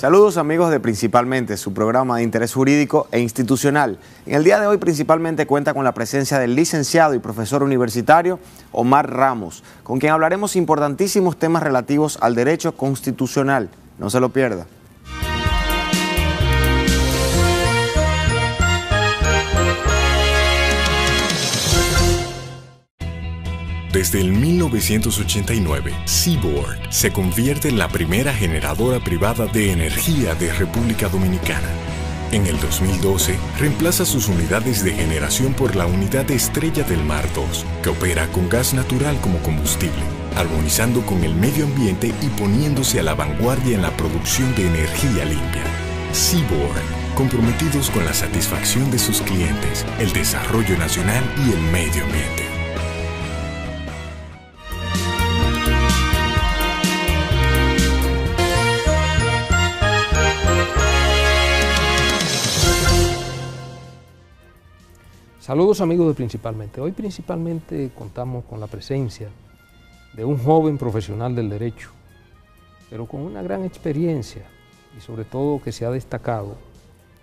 Saludos amigos de Principalmente, su programa de interés jurídico e institucional. En el día de hoy Principalmente cuenta con la presencia del licenciado y profesor universitario Omar Ramos, con quien hablaremos importantísimos temas relativos al derecho constitucional. No se lo pierda. Desde el 1989, Seaboard se convierte en la primera generadora privada de energía de República Dominicana. En el 2012, reemplaza sus unidades de generación por la unidad Estrella del Mar 2, que opera con gas natural como combustible, armonizando con el medio ambiente y poniéndose a la vanguardia en la producción de energía limpia. Seaboard, comprometidos con la satisfacción de sus clientes, el desarrollo nacional y el medio ambiente. Saludos amigos de Principalmente. Hoy Principalmente contamos con la presencia de un joven profesional del derecho, pero con una gran experiencia y sobre todo que se ha destacado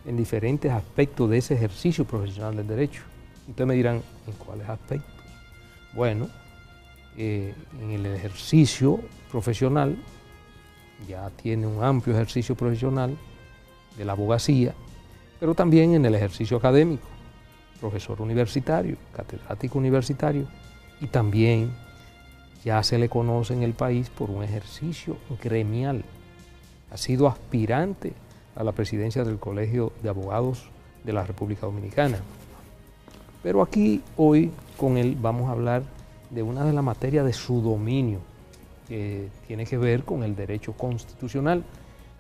en diferentes aspectos de ese ejercicio profesional del derecho. Ustedes me dirán, ¿en cuáles aspectos? Bueno, en el ejercicio profesional, ya tiene un amplio ejercicio profesional de la abogacía, pero también en el ejercicio académico. Profesor universitario, catedrático universitario, y también ya se le conoce en el país por un ejercicio gremial. Ha sido aspirante a la presidencia del Colegio de Abogados de la República Dominicana. Pero aquí hoy con él vamos a hablar de una de las materias de su dominio, que tiene que ver con el derecho constitucional,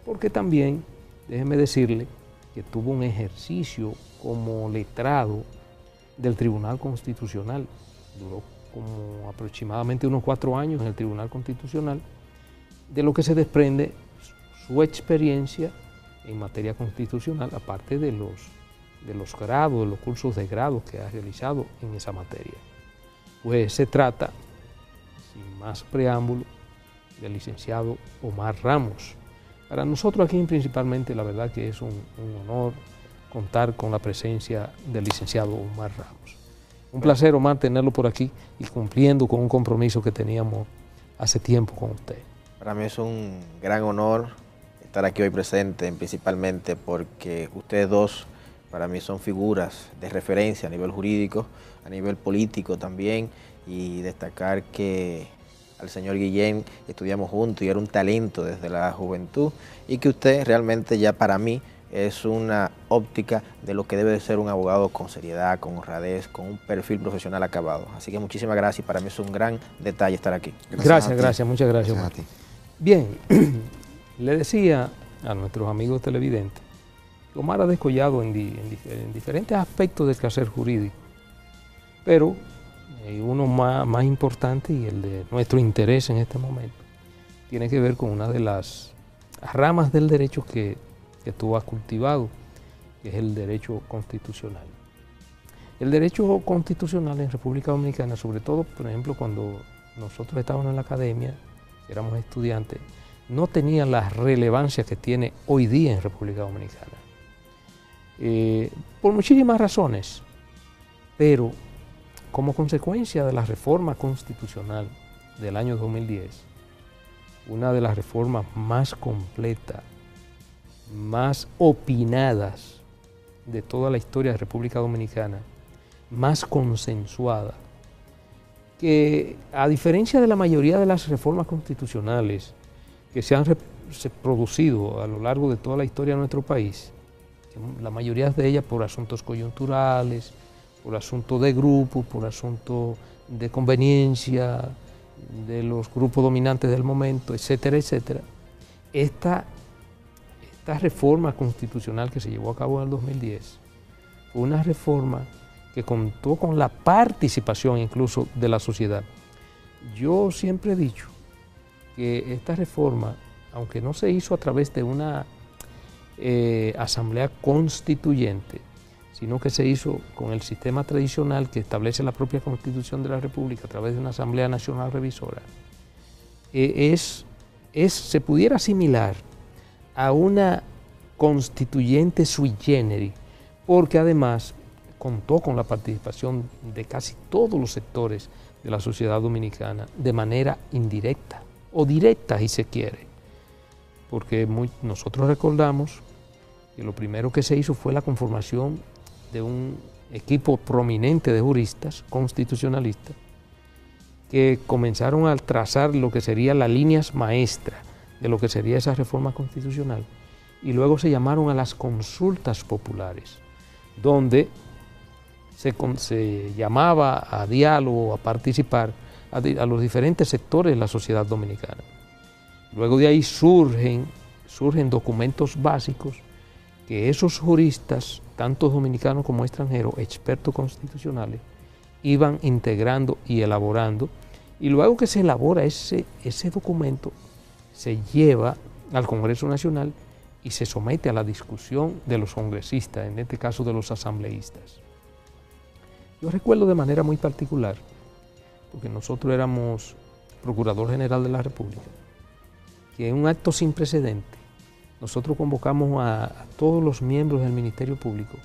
porque también, déjeme decirle, que tuvo un ejercicio como letrado del Tribunal Constitucional. Duró como aproximadamente unos 4 años en el Tribunal Constitucional, de lo que se desprende su experiencia en materia constitucional, aparte de los grados, de los cursos de grado que ha realizado en esa materia. Pues se trata, sin más preámbulo, del licenciado Omar Ramos. Para nosotros aquí Principalmente, la verdad que es un honor contar con la presencia del licenciado Omar Ramos. Un placer, Omar, tenerlo por aquí y cumpliendo con un compromiso que teníamos hace tiempo con usted. Para mí es un gran honor estar aquí hoy presente, principalmente porque ustedes dos para mí son figuras de referencia a nivel jurídico, a nivel político también, y destacar que al señor Guillén estudiamos juntos y era un talento desde la juventud, y que usted realmente ya para mí es una óptica de lo que debe de ser un abogado con seriedad, con honradez, con un perfil profesional acabado. Así que muchísimas gracias, y para mí es un gran detalle estar aquí. Gracias, muchas gracias. A ti. Bien, le decía a nuestros amigos televidentes, Omar ha descollado en diferentes aspectos del quehacer jurídico, pero uno más importante y el de nuestro interés en este momento tiene que ver con una de las ramas del derecho que tú has cultivado, que es el derecho constitucional. El derecho constitucional en República Dominicana, sobre todo, por ejemplo, cuando nosotros estábamos en la academia, éramos estudiantes, no tenía la relevancia que tiene hoy día en República Dominicana. Por muchísimas razones, pero como consecuencia de la reforma constitucional del año 2010, una de las reformas más completas, más opinadas de toda la historia de República Dominicana, más consensuada, que a diferencia de la mayoría de las reformas constitucionales que se han producido a lo largo de toda la historia de nuestro país, la mayoría de ellas por asuntos coyunturales, por asuntos de grupos, por asuntos de conveniencia de los grupos dominantes del momento, etcétera, etcétera. Esta reforma constitucional que se llevó a cabo en el 2010 fue una reforma que contó con la participación incluso de la sociedad. Yo siempre he dicho que esta reforma, aunque no se hizo a través de una asamblea constituyente, sino que se hizo con el sistema tradicional que establece la propia Constitución de la República a través de una Asamblea Nacional Revisora, se pudiera asimilar a una constituyente sui generis, porque además contó con la participación de casi todos los sectores de la sociedad dominicana de manera indirecta o directa, si se quiere, porque nosotros recordamos que lo primero que se hizo fue la conformación de un equipo prominente de juristas constitucionalistas que comenzaron a trazar lo que serían las líneas maestras de lo que sería esa reforma constitucional, y luego se llamaron a las consultas populares, donde se llamaba a diálogo, a participar a los diferentes sectores de la sociedad dominicana. Luego de ahí surgen documentos básicos que esos juristas, tanto dominicanos como extranjeros, expertos constitucionales, iban integrando y elaborando, y luego que se elabora ese documento, se lleva al Congreso Nacional y se somete a la discusión de los congresistas, en este caso de los asambleístas. Yo recuerdo de manera muy particular, porque nosotros éramos Procurador General de la República, que en un acto sin precedente, nosotros convocamos a todos los miembros del Ministerio Público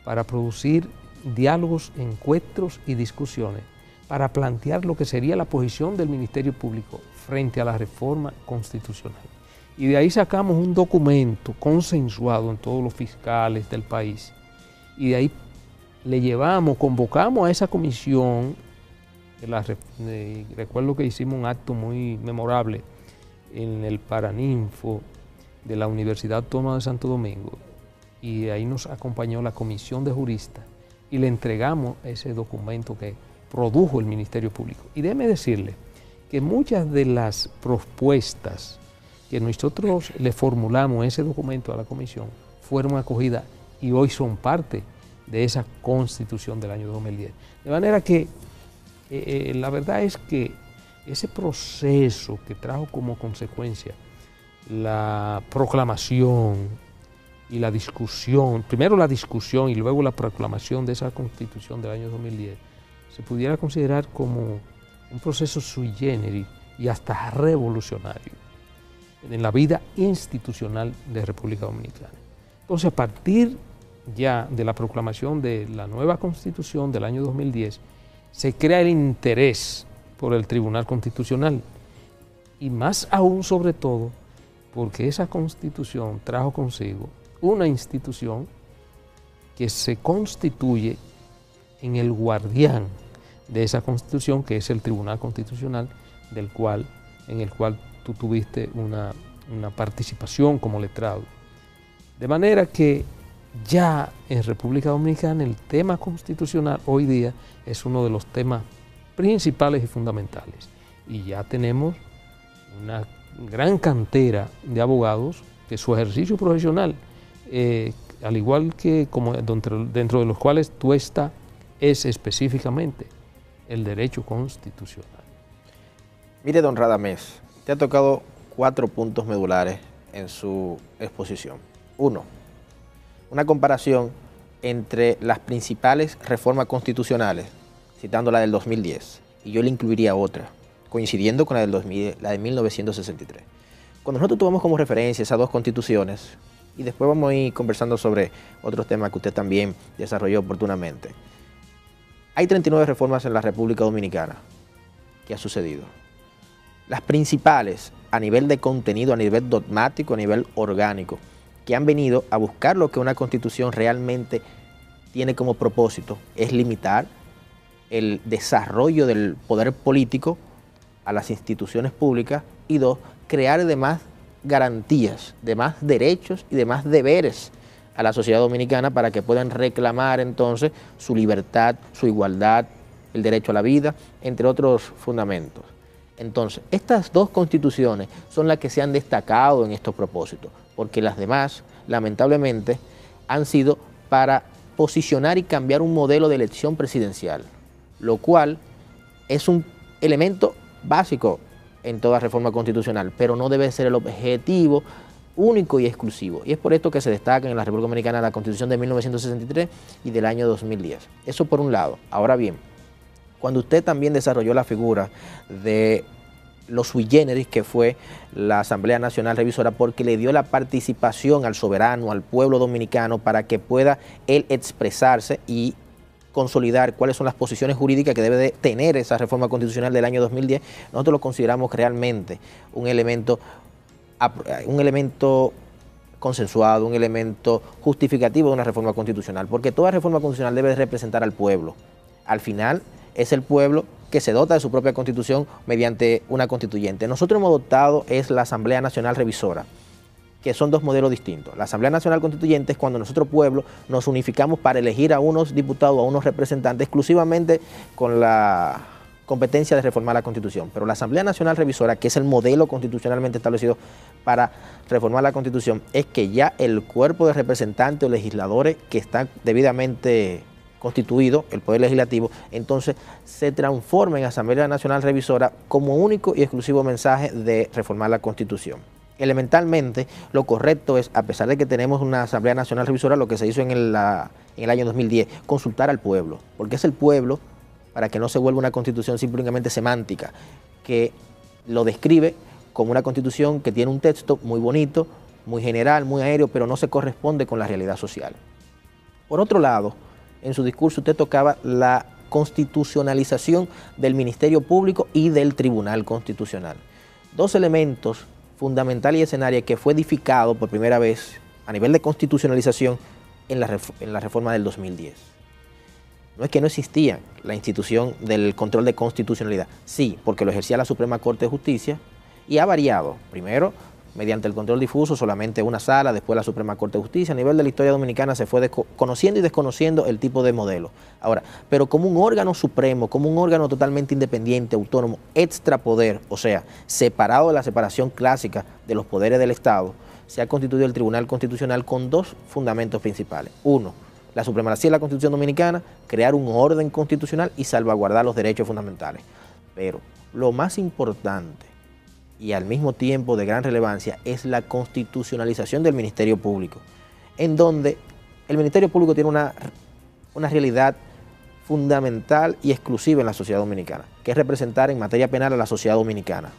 para producir diálogos, encuentros y discusiones para plantear lo que sería la posición del Ministerio Público frente a la reforma constitucional. Y de ahí sacamos un documento consensuado en todos los fiscales del país, y de ahí convocamos a esa comisión. Recuerdo que hicimos un acto muy memorable en el Paraninfo de la Universidad Autónoma de Santo Domingo, y ahí nos acompañó la comisión de juristas y le entregamos ese documento que produjo el Ministerio Público. Y déjeme decirle que muchas de las propuestas que nosotros le formulamos en ese documento a la comisión fueron acogidas y hoy son parte de esa Constitución del año 2010. De manera que la verdad es que ese proceso que trajo como consecuencia la proclamación y la discusión, primero la discusión y luego la proclamación de esa Constitución del año 2010, se pudiera considerar como un proceso sui generis y hasta revolucionario en la vida institucional de República Dominicana. Entonces, a partir ya de la proclamación de la nueva Constitución del año 2010, se crea el interés por el Tribunal Constitucional, y más aún, sobre todo, porque esa Constitución trajo consigo una institución que se constituye en el guardián de esa Constitución, que es el Tribunal Constitucional, en el cual tú tuviste una participación como letrado. De manera que ya en República Dominicana el tema constitucional hoy día es uno de los temas principales y fundamentales. Y ya tenemos una gran cantera de abogados que su ejercicio profesional, al igual que dentro de los cuales tú estás, es específicamente el derecho constitucional. Mire, don Radamés, te ha tocado 4 puntos medulares en su exposición. 1, una comparación entre las principales reformas constitucionales, citando la del 2010, y yo le incluiría otra, coincidiendo con la de 1963. Cuando nosotros tomamos como referencia esas 2 constituciones, y después vamos a ir conversando sobre otros temas que usted también desarrolló oportunamente, hay 39 reformas en la República Dominicana que ha sucedido. Las principales a nivel de contenido, a nivel dogmático, a nivel orgánico, que han venido a buscar lo que una constitución realmente tiene como propósito, es limitar el desarrollo del poder político a las instituciones públicas, y 2, crear además garantías, de más derechos y de más deberes a la sociedad dominicana para que puedan reclamar entonces su libertad, su igualdad, el derecho a la vida, entre otros fundamentos. Entonces, estas 2 constituciones son las que se han destacado en estos propósitos, porque las demás, lamentablemente, han sido para posicionar y cambiar un modelo de elección presidencial, lo cual es un elemento básico en toda reforma constitucional, pero no debe ser el objetivo único y exclusivo. Y es por esto que se destacan en la República Dominicana la Constitución de 1963 y del año 2010. Eso por un lado. Ahora bien, cuando usted también desarrolló la figura de lo sui generis que fue la Asamblea Nacional Revisora, porque le dio la participación al soberano, al pueblo dominicano, para que pueda él expresarse y consolidar cuáles son las posiciones jurídicas que debe de tener esa reforma constitucional del año 2010. Nosotros lo consideramos realmente un elemento consensuado, un elemento justificativo de una reforma constitucional, porque toda reforma constitucional debe de representar al pueblo. Al final es el pueblo que se dota de su propia constitución mediante una constituyente. Nosotros hemos adoptado es la Asamblea Nacional Revisora, que son dos modelos distintos. La Asamblea Nacional Constituyente es cuando nosotros pueblo nos unificamos para elegir a unos diputados, a unos representantes exclusivamente con la competencia de reformar la Constitución. Pero la Asamblea Nacional Revisora, que es el modelo constitucionalmente establecido para reformar la Constitución, es que ya el cuerpo de representantes o legisladores que están debidamente constituido, el Poder Legislativo, entonces se transforma en Asamblea Nacional Revisora como único y exclusivo mensaje de reformar la Constitución. Elementalmente, lo correcto es, a pesar de que tenemos una Asamblea Nacional Revisora, lo que se hizo en el año 2010, consultar al pueblo, porque es el pueblo, para que no se vuelva una constitución simplemente semántica, que lo describe como una constitución que tiene un texto muy bonito, muy general, muy aéreo, pero no se corresponde con la realidad social. Por otro lado, en su discurso usted tocaba la constitucionalización del Ministerio Público y del Tribunal Constitucional. Dos elementos fundamentales y escenarios que fue edificado por primera vez a nivel de constitucionalización en la reforma del 2010. No es que no existía la institución del control de constitucionalidad, sí, porque lo ejercía la Suprema Corte de Justicia y ha variado. Primero, mediante el control difuso, solamente una sala, después la Suprema Corte de Justicia. A nivel de la historia dominicana se fue conociendo y desconociendo el tipo de modelo. Ahora, pero como un órgano supremo, como un órgano totalmente independiente, autónomo, extrapoder, o sea, separado de la separación clásica de los poderes del Estado, se ha constituido el Tribunal Constitucional con dos fundamentos principales. Uno, la supremacía de la Constitución Dominicana, crear un orden constitucional y salvaguardar los derechos fundamentales. Pero lo más importante y al mismo tiempo de gran relevancia es la constitucionalización del Ministerio Público, en donde el Ministerio Público tiene una realidad fundamental y exclusiva en la sociedad dominicana, que es representar en materia penal a la sociedad dominicana.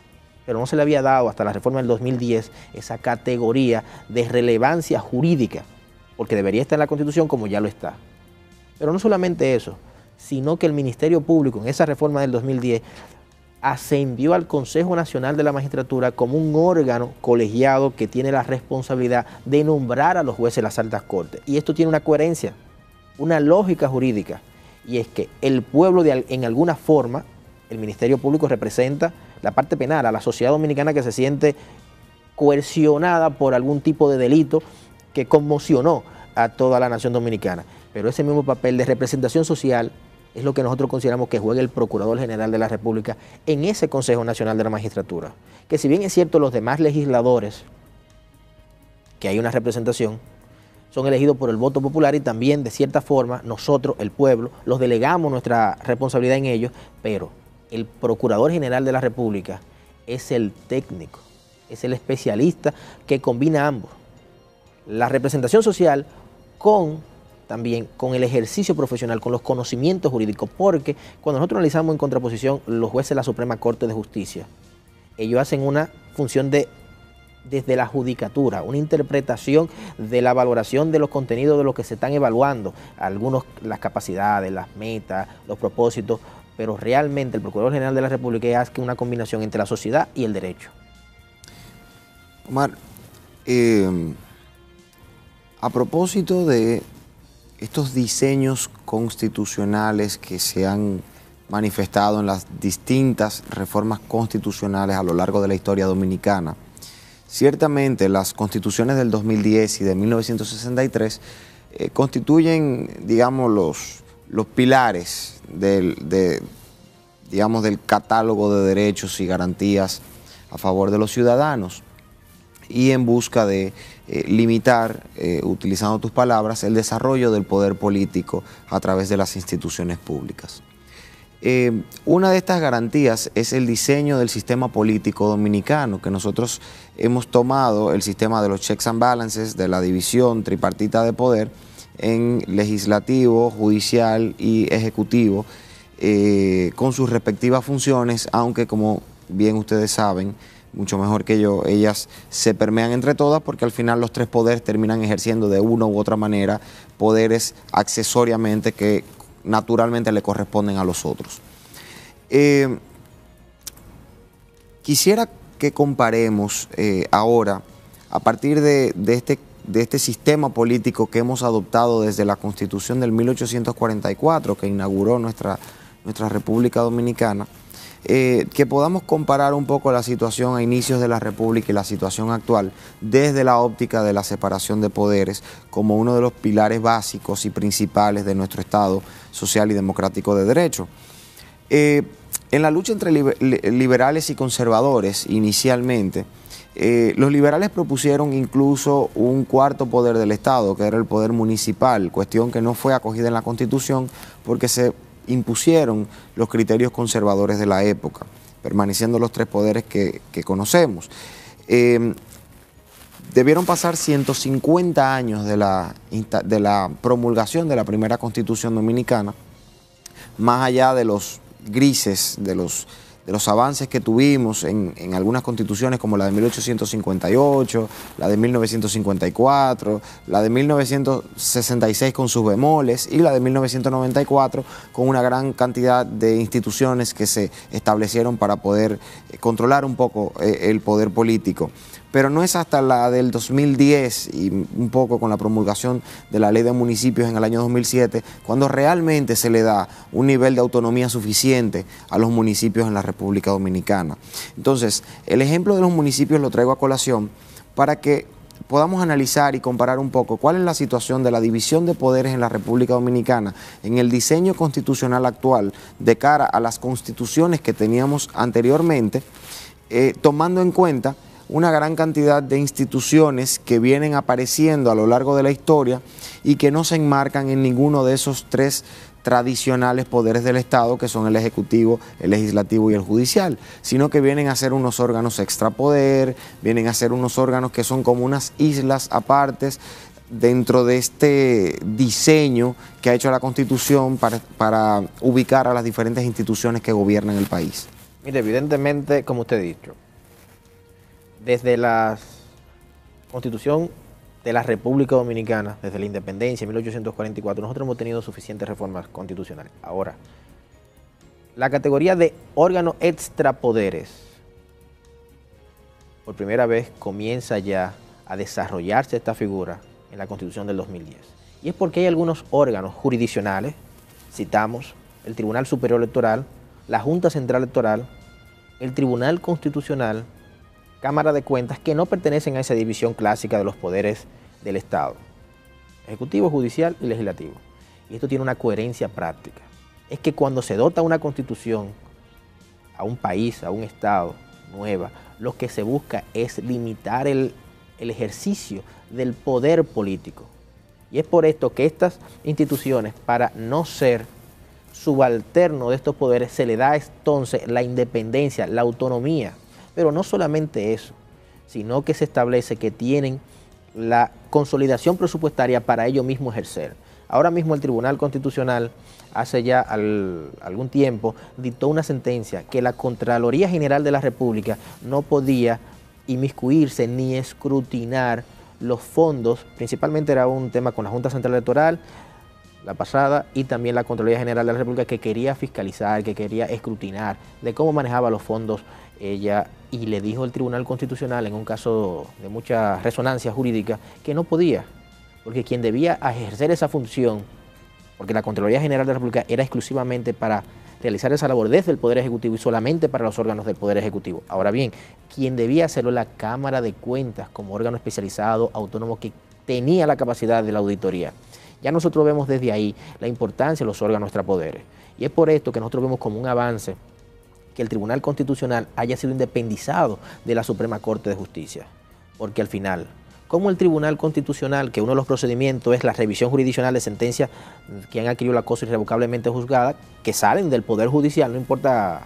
Pero no se le había dado hasta la reforma del 2010 esa categoría de relevancia jurídica, porque debería estar en la Constitución como ya lo está. Pero no solamente eso, sino que el Ministerio Público en esa reforma del 2010 ascendió al Consejo Nacional de la Magistratura como un órgano colegiado que tiene la responsabilidad de nombrar a los jueces de las altas cortes. Y esto tiene una coherencia, una lógica jurídica, y es que el pueblo en alguna forma, el Ministerio Público representa la parte penal, a la sociedad dominicana que se siente coercionada por algún tipo de delito que conmocionó a toda la nación dominicana. Pero ese mismo papel de representación social es lo que nosotros consideramos que juega el Procurador General de la República en ese Consejo Nacional de la Magistratura. Que si bien es cierto los demás legisladores, que hay una representación, son elegidos por el voto popular y también de cierta forma nosotros, el pueblo, los delegamos nuestra responsabilidad en ellos, pero el Procurador General de la República es el técnico, es el especialista que combina ambos. La representación social también con el ejercicio profesional, con los conocimientos jurídicos, porque cuando nosotros analizamos en contraposición los jueces de la Suprema Corte de Justicia, ellos hacen una función desde la judicatura, una interpretación de la valoración de los contenidos de lo que se están evaluando, algunos las capacidades, las metas, los propósitos, pero realmente el Procurador General de la República hace una combinación entre la sociedad y el derecho. Omar, a propósito de estos diseños constitucionales que se han manifestado en las distintas reformas constitucionales a lo largo de la historia dominicana, ciertamente las constituciones del 2010 y de 1963 constituyen, digamos, los pilares del catálogo de derechos y garantías a favor de los ciudadanos y en busca de limitar, utilizando tus palabras, el desarrollo del poder político a través de las instituciones públicas. Una de estas garantías es el diseño del sistema político dominicano, que nosotros hemos tomado el sistema de los checks and balances, de la división tripartita de poder en legislativo, judicial y ejecutivo, con sus respectivas funciones, aunque como bien ustedes saben, mucho mejor que yo, ellas se permean entre todas porque al final los tres poderes terminan ejerciendo de una u otra manera poderes accesoriamente que naturalmente le corresponden a los otros. Quisiera que comparemos ahora, a partir de este sistema político que hemos adoptado desde la Constitución del 1844, que inauguró nuestra República Dominicana, que podamos comparar un poco la situación a inicios de la República y la situación actual desde la óptica de la separación de poderes como uno de los pilares básicos y principales de nuestro Estado social y democrático de derecho. En la lucha entre liberales y conservadores, inicialmente, los liberales propusieron incluso un cuarto poder del Estado, que era el poder municipal, cuestión que no fue acogida en la Constitución porque se impusieron los criterios conservadores de la época, permaneciendo los tres poderes que conocemos. Debieron pasar 150 años de la promulgación de la primera Constitución Dominicana, más allá de los grises, de los avances que tuvimos en algunas constituciones como la de 1858, la de 1954, la de 1966 con sus bemoles y la de 1994 con una gran cantidad de instituciones que se establecieron para poder controlar un poco el poder político. Pero no es hasta la del 2010 y un poco con la promulgación de la Ley de Municipios en el año 2007 cuando realmente se le da un nivel de autonomía suficiente a los municipios en la República Dominicana. Entonces, el ejemplo de los municipios lo traigo a colación para que podamos analizar y comparar un poco cuál es la situación de la división de poderes en la República Dominicana en el diseño constitucional actual de cara a las constituciones que teníamos anteriormente, tomando en cuenta una gran cantidad de instituciones que vienen apareciendo a lo largo de la historia y que no se enmarcan en ninguno de esos tres tradicionales poderes del Estado, que son el Ejecutivo, el Legislativo y el Judicial, sino que vienen a ser unos órganos extrapoder, vienen a ser unos órganos que son como unas islas apartes dentro de este diseño que ha hecho la Constitución para ubicar a las diferentes instituciones que gobiernan el país. Mire, evidentemente, como usted ha dicho, desde la Constitución de la República Dominicana, desde la independencia en 1844, nosotros hemos tenido suficientes reformas constitucionales. Ahora, la categoría de órganos extrapoderes, por primera vez comienza ya a desarrollarse esta figura en la Constitución del 2010. Y es porque hay algunos órganos jurisdiccionales, citamos el Tribunal Superior Electoral, la Junta Central Electoral, el Tribunal Constitucional, Cámara de Cuentas, que no pertenecen a esa división clásica de los poderes del Estado, Ejecutivo, Judicial y Legislativo. Y esto tiene una coherencia práctica. Es que cuando se dota una constitución a un país, a un Estado nueva, lo que se busca es limitar el ejercicio del poder político. Y es por esto que estas instituciones, para no ser subalterno de estos poderes, se le da entonces la independencia, la autonomía. Pero no solamente eso, sino que se establece que tienen la consolidación presupuestaria para ellos mismos ejercer. Ahora mismo el Tribunal Constitucional, hace ya algún tiempo, dictó una sentencia que la Contraloría General de la República no podía inmiscuirse ni escrutinar los fondos, principalmente era un tema con la Junta Central Electoral, la pasada, y también la Contraloría General de la República, que quería fiscalizar, que quería escrutinar de cómo manejaba los fondos ella, y le dijo el Tribunal Constitucional, en un caso de mucha resonancia jurídica, que no podía, porque quien debía ejercer esa función, porque la Contraloría General de la República era exclusivamente para realizar esa labor desde el Poder Ejecutivo y solamente para los órganos del Poder Ejecutivo. Ahora bien, quien debía hacerlo la Cámara de Cuentas como órgano especializado, autónomo, que tenía la capacidad de la auditoría. Ya nosotros vemos desde ahí la importancia de los órganos extrapoderes. Y es por esto que nosotros vemos como un avance que el Tribunal Constitucional haya sido independizado de la Suprema Corte de Justicia. Porque al final, como el Tribunal Constitucional, que uno de los procedimientos es la revisión jurisdiccional de sentencias que han adquirido la cosa irrevocablemente juzgada, que salen del Poder Judicial, no importa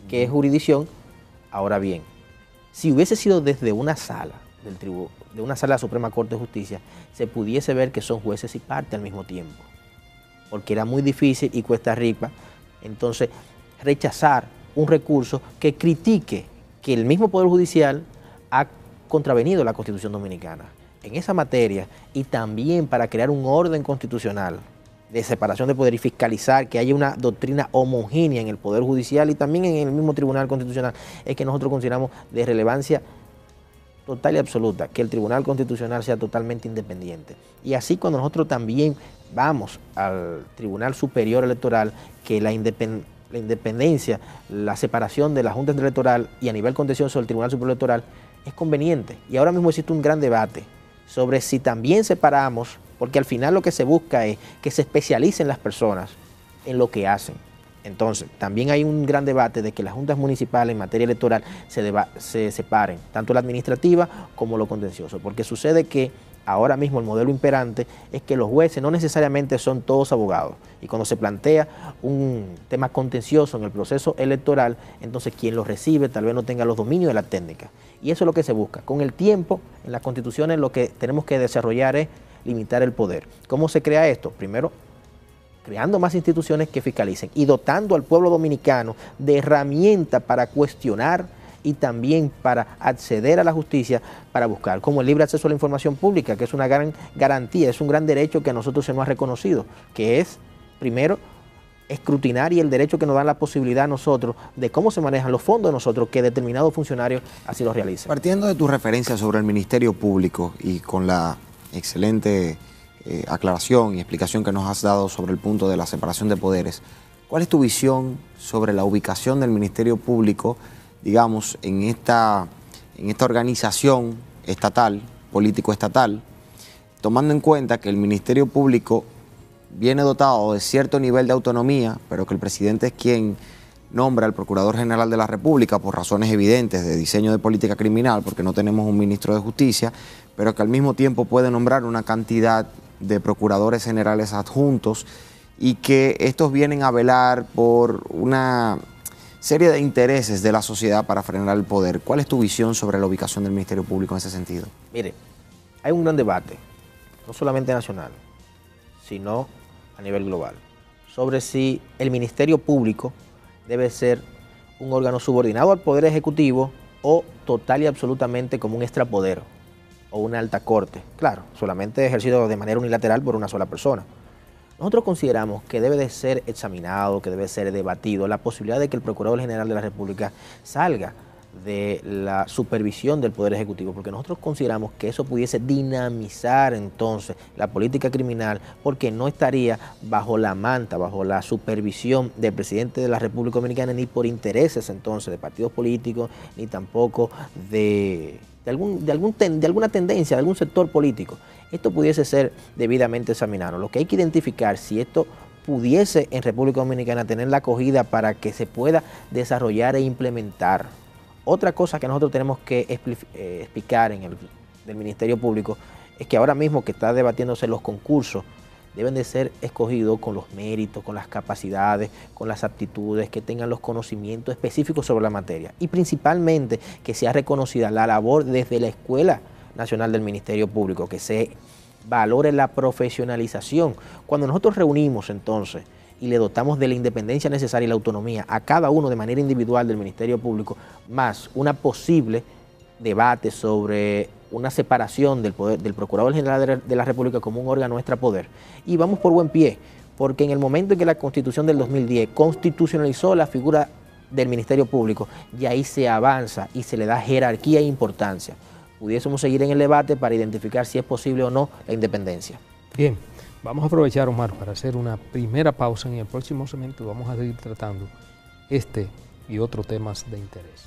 qué jurisdicción. Ahora bien, si hubiese sido desde una sala de una sala de la Suprema Corte de Justicia, se pudiese ver que son jueces y parte al mismo tiempo. Porque era muy difícil y cuesta arriba, entonces, rechazar un recurso que critique que el mismo Poder Judicial ha contravenido la Constitución Dominicana en esa materia, y también para crear un orden constitucional de separación de poder y fiscalizar que haya una doctrina homogénea en el Poder Judicial y también en el mismo Tribunal Constitucional, es que nosotros consideramos de relevancia total y absoluta que el Tribunal Constitucional sea totalmente independiente. Y así cuando nosotros también vamos al Tribunal Superior Electoral, que la independencia, la separación de la Junta Electoral y a nivel contencioso del Tribunal Superior Electoral es conveniente. Y ahora mismo existe un gran debate sobre si también separamos, porque al final lo que se busca es que se especialicen las personas en lo que hacen. Entonces, también hay un gran debate de que las juntas municipales en materia electoral se separen, tanto la administrativa como lo contencioso, porque sucede que ahora mismo el modelo imperante es que los jueces no necesariamente son todos abogados, y cuando se plantea un tema contencioso en el proceso electoral, entonces quien lo recibe tal vez no tenga los dominios de la técnica, y eso es lo que se busca. Con el tiempo, en las constituciones lo que tenemos que desarrollar es limitar el poder. ¿Cómo se crea esto? Primero, creando más instituciones que fiscalicen y dotando al pueblo dominicano de herramientas para cuestionar y también para acceder a la justicia, para buscar, como el libre acceso a la información pública, que es una gran garantía, es un gran derecho que a nosotros se nos ha reconocido, que es, primero, escrutinar, y el derecho que nos da la posibilidad a nosotros de cómo se manejan los fondos de nosotros, que determinados funcionarios así lo realicen. Partiendo de tu referencia sobre el Ministerio Público y con la excelente aclaración y explicación que nos has dado sobre el punto de la separación de poderes, ¿cuál es tu visión sobre la ubicación del Ministerio Público, digamos, en esta organización estatal, político-estatal, tomando en cuenta que el Ministerio Público viene dotado de cierto nivel de autonomía, pero que el presidente es quien nombra al Procurador General de la República por razones evidentes de diseño de política criminal, porque no tenemos un ministro de Justicia, pero que al mismo tiempo puede nombrar una cantidad de procuradores generales adjuntos, y que estos vienen a velar por una serie de intereses de la sociedad para frenar el poder? ¿Cuál es tu visión sobre la ubicación del Ministerio Público en ese sentido? Mire, hay un gran debate, no solamente nacional, sino a nivel global, sobre si el Ministerio Público debe ser un órgano subordinado al Poder Ejecutivo o total y absolutamente como un extrapoder o una alta corte. Claro, solamente ejercido de manera unilateral por una sola persona. Nosotros consideramos que debe de ser examinado, que debe ser debatido la posibilidad de que el Procurador General de la República salga de la supervisión del Poder Ejecutivo, porque nosotros consideramos que eso pudiese dinamizar entonces la política criminal, porque no estaría bajo la manta, bajo la supervisión del presidente de la República Dominicana, ni por intereses entonces de partidos políticos, ni tampoco de alguna tendencia, de algún sector político. Esto pudiese ser debidamente examinado. Lo que hay que identificar si esto pudiese en República Dominicana tener la acogida para que se pueda desarrollar e implementar. Otra cosa que nosotros tenemos que explicar del Ministerio Público es que ahora mismo que está debatiéndose los concursos, deben de ser escogidos con los méritos, con las capacidades, con las aptitudes, que tengan los conocimientos específicos sobre la materia, y principalmente que sea reconocida la labor desde la Escuela Nacional del Ministerio Público, que se valore la profesionalización. Cuando nosotros reunimos entonces y le dotamos de la independencia necesaria y la autonomía a cada uno de manera individual del Ministerio Público, más una posible debate sobre una separación del poder del Procurador General de la República como un órgano extrapoder, y vamos por buen pie, porque en el momento en que la Constitución del 2010 constitucionalizó la figura del Ministerio Público, y ahí se avanza y se le da jerarquía e importancia. Pudiésemos seguir en el debate para identificar si es posible o no la independencia. Bien, vamos a aprovechar, Omar, para hacer una primera pausa. En el próximo segmento vamos a seguir tratando este y otros temas de interés.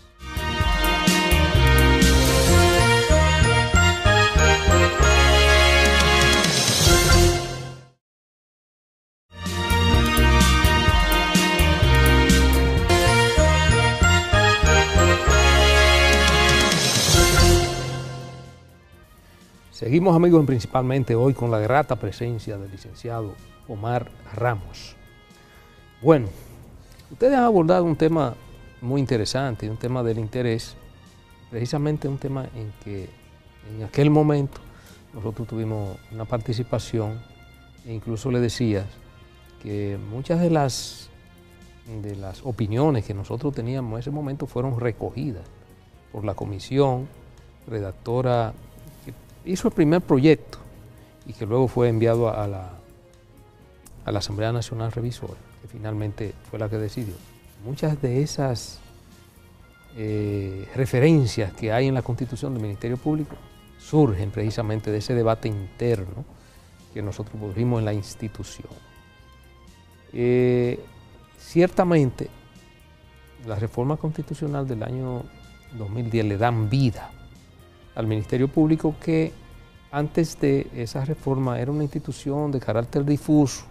Seguimos, amigos, principalmente hoy con la grata presencia del licenciado Omar Ramos. Bueno, ustedes han abordado un tema muy interesante, un tema del interés, precisamente un tema en que en aquel momento nosotros tuvimos una participación, e incluso le decías que muchas de las de las opiniones que nosotros teníamos en ese momento fueron recogidas por la comisión redactora que hizo el primer proyecto y que luego fue enviado a la Asamblea Nacional Revisora, que finalmente fue la que decidió. Muchas de esas referencias que hay en la Constitución del Ministerio Público surgen precisamente de ese debate interno que nosotros tuvimos en la institución. Ciertamente, la reforma constitucional del año 2010 le dan vida al Ministerio Público, que antes de esa reforma era una institución de carácter difuso.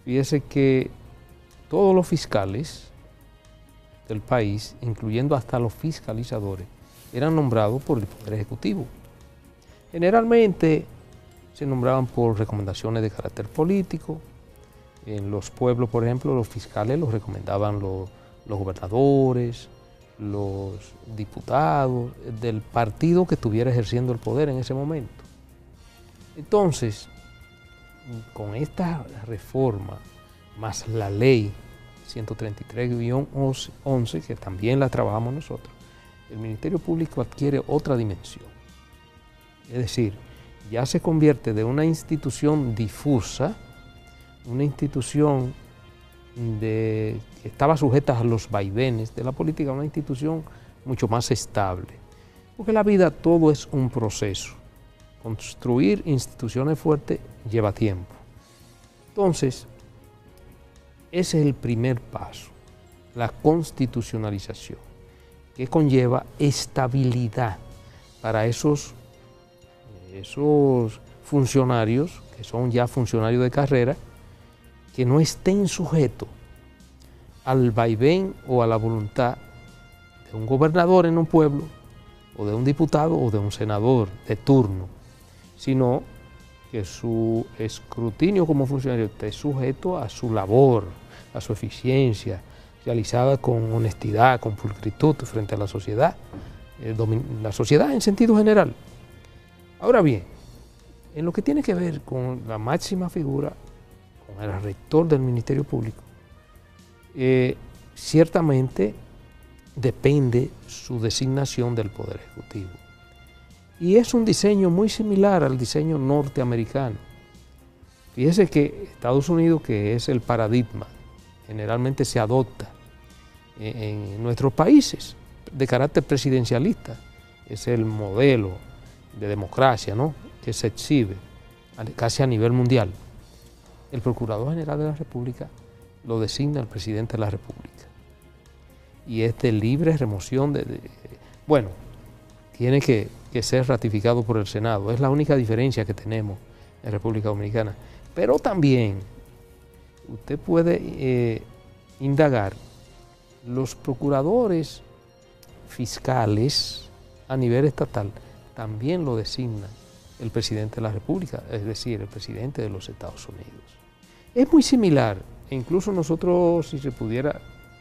Fíjese que todos los fiscales del país, incluyendo hasta los fiscalizadores, eran nombrados por el Poder Ejecutivo. Generalmente se nombraban por recomendaciones de carácter político. En los pueblos, por ejemplo, los fiscales los recomendaban los gobernadores, los diputados del partido que estuviera ejerciendo el poder en ese momento. Entonces, con esta reforma, más la ley 133-11, que también la trabajamos nosotros, el Ministerio Público adquiere otra dimensión. Es decir, ya se convierte de una institución difusa, una institución que estaba sujeta a los vaivenes de la política, a una institución mucho más estable. Porque la vida todo es un proceso. Construir instituciones fuertes lleva tiempo. Entonces, ese es el primer paso, la constitucionalización, que conlleva estabilidad para esos funcionarios, que son ya funcionarios de carrera, que no estén sujetos al vaivén o a la voluntad de un gobernador en un pueblo, o de un diputado o de un senador de turno, sino que su escrutinio como funcionario esté sujeto a su labor, a su eficiencia, realizada con honestidad, con pulcritud frente a la sociedad en sentido general. Ahora bien, en lo que tiene que ver con la máxima figura, con el rector del Ministerio Público, ciertamente depende su designación del Poder Ejecutivo. Y es un diseño muy similar al diseño norteamericano. Fíjese que Estados Unidos, que es el paradigma, generalmente se adopta en nuestros países de carácter presidencialista. Es el modelo de democracia, ¿no?, que se exhibe casi a nivel mundial. El Procurador General de la República lo designa el Presidente de la República. Y es de libre remoción bueno, tiene que ser ratificado por el Senado. Es la única diferencia que tenemos en República Dominicana. Pero también usted puede indagar, los procuradores fiscales a nivel estatal también lo designa el Presidente de la República, es decir, el Presidente de los Estados Unidos. Es muy similar, e incluso nosotros, si se pudiera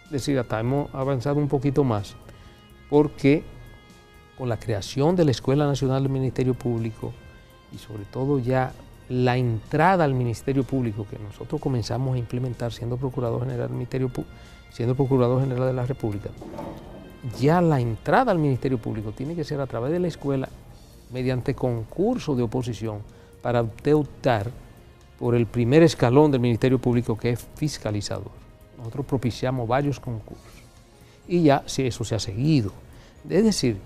decir, hasta hemos avanzado un poquito más, porque con la creación de la Escuela Nacional del Ministerio Público y sobre todo ya la entrada al Ministerio Público que nosotros comenzamos a implementar siendo Procurador General del Ministerio Público, siendo Procurador General de la República, ya la entrada al Ministerio Público tiene que ser a través de la escuela mediante concurso de oposición para optar por el primer escalón del Ministerio Público, que es fiscalizador. Nosotros propiciamos varios concursos y ya si eso se ha seguido. Es decir,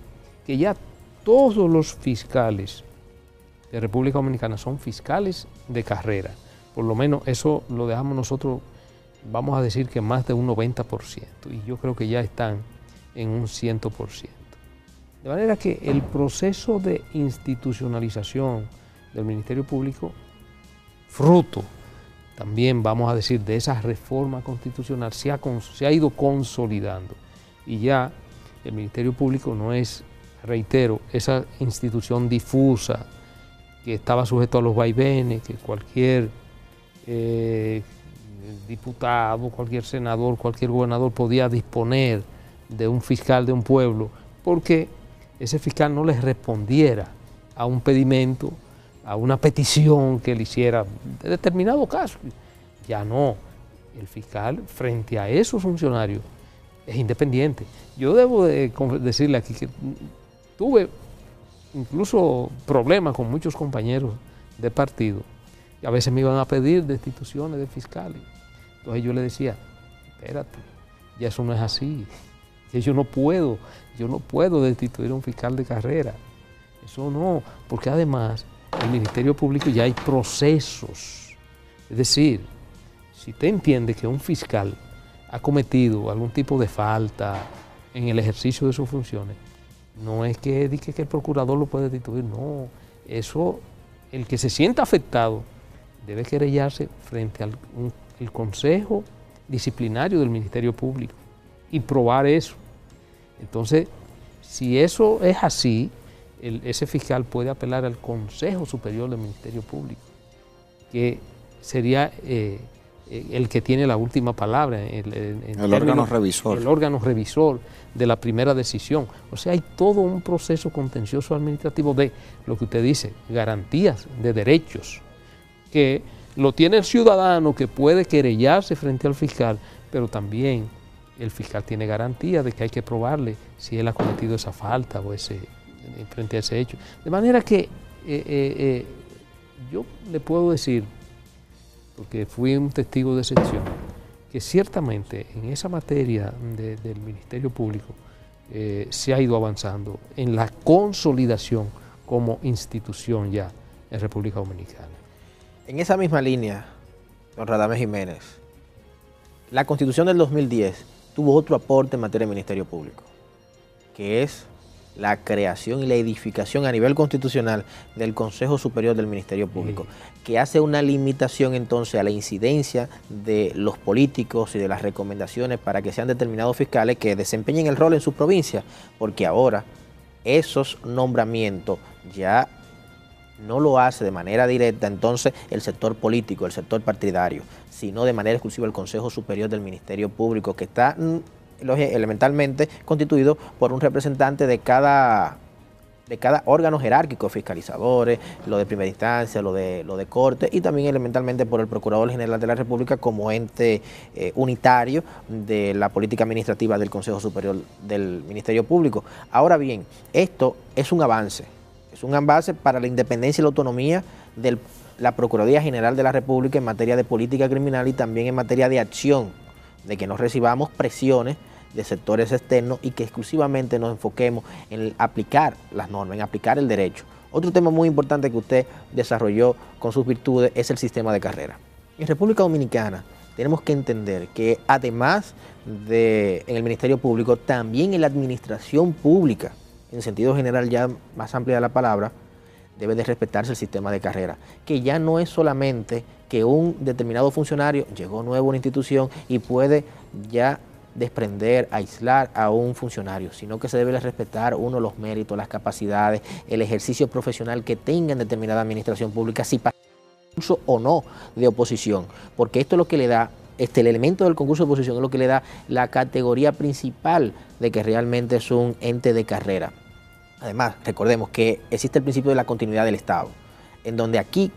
que ya todos los fiscales de República Dominicana son fiscales de carrera. Por lo menos eso lo dejamos nosotros, vamos a decir que más de un 90%, y yo creo que ya están en un 100%. De manera que el proceso de institucionalización del Ministerio Público, fruto también, vamos a decir, de esa reforma constitucional, se ha ido consolidando. Y ya el Ministerio Público no es, reitero, esa institución difusa que estaba sujeto a los vaivenes, que cualquier diputado, cualquier senador, cualquier gobernador podía disponer de un fiscal de un pueblo, porque ese fiscal no les respondiera a un pedimento, a una petición que él hiciera de determinado caso. Ya no. el fiscal frente a esos funcionarios es independiente. Yo debo de decirle aquí que tuve incluso problemas con muchos compañeros de partido y a veces me iban a pedir destituciones de fiscales. Entonces yo le decía, espérate, ya eso no es así, que yo no puedo destituir a un fiscal de carrera, eso no, porque además en el Ministerio Público ya hay procesos, es decir, si usted entiende que un fiscal ha cometido algún tipo de falta en el ejercicio de sus funciones, no es que el procurador lo puede destituir, no, eso, el que se sienta afectado debe querellarse frente al el Consejo Disciplinario del Ministerio Público y probar eso. Entonces, si eso es así, ese fiscal puede apelar al Consejo Superior del Ministerio Público, que sería el que tiene la última palabra, el órgano revisor. El órgano revisor de la primera decisión. O sea, hay todo un proceso contencioso administrativo de lo que usted dice, garantías de derechos, que lo tiene el ciudadano que puede querellarse frente al fiscal, pero también el fiscal tiene garantía de que hay que probarle si él ha cometido esa falta o frente a ese hecho. De manera que yo le puedo decir, porque fui un testigo de excepción, que ciertamente en esa materia del Ministerio Público se ha ido avanzando en la consolidación como institución ya en República Dominicana. En esa misma línea, don Radamés Jiménez, la Constitución del 2010 tuvo otro aporte en materia de Ministerio Público, que es la creación y la edificación a nivel constitucional del Consejo Superior del Ministerio Público, que hace una limitación entonces a la incidencia de los políticos y de las recomendaciones para que sean determinados fiscales que desempeñen el rol en sus provincias, porque ahora esos nombramientos ya no lo hace de manera directa entonces el sector político, el sector partidario, sino de manera exclusiva el Consejo Superior del Ministerio Público, que está elementalmente constituido por un representante de cada órgano jerárquico, fiscalizadores, lo de primera instancia, lo de corte, y también elementalmente por el Procurador General de la República como ente unitario de la política administrativa del Consejo Superior del Ministerio Público. Ahora bien, esto es un avance para la independencia y la autonomía de la Procuraduría General de la República en materia de política criminal y también en materia de acción, de que no recibamos presiones de sectores externos y que exclusivamente nos enfoquemos en aplicar las normas, en aplicar el derecho. Otro tema muy importante que usted desarrolló con sus virtudes es el sistema de carrera. En República Dominicana tenemos que entender que además de en el Ministerio Público, también en la administración pública, en sentido general ya más amplia de la palabra, debe de respetarse el sistema de carrera, que ya no es solamente que un determinado funcionario llegó nuevo a una institución y puede ya desprender, aislar a un funcionario, sino que se debe de respetar los méritos, las capacidades, el ejercicio profesional que tenga en determinada administración pública, si pasa concurso o no de oposición, porque esto es lo que le da, el elemento del concurso de oposición es lo que le da la categoría principal de que realmente es un ente de carrera. Además, recordemos que existe el principio de la continuidad del Estado, en donde aquí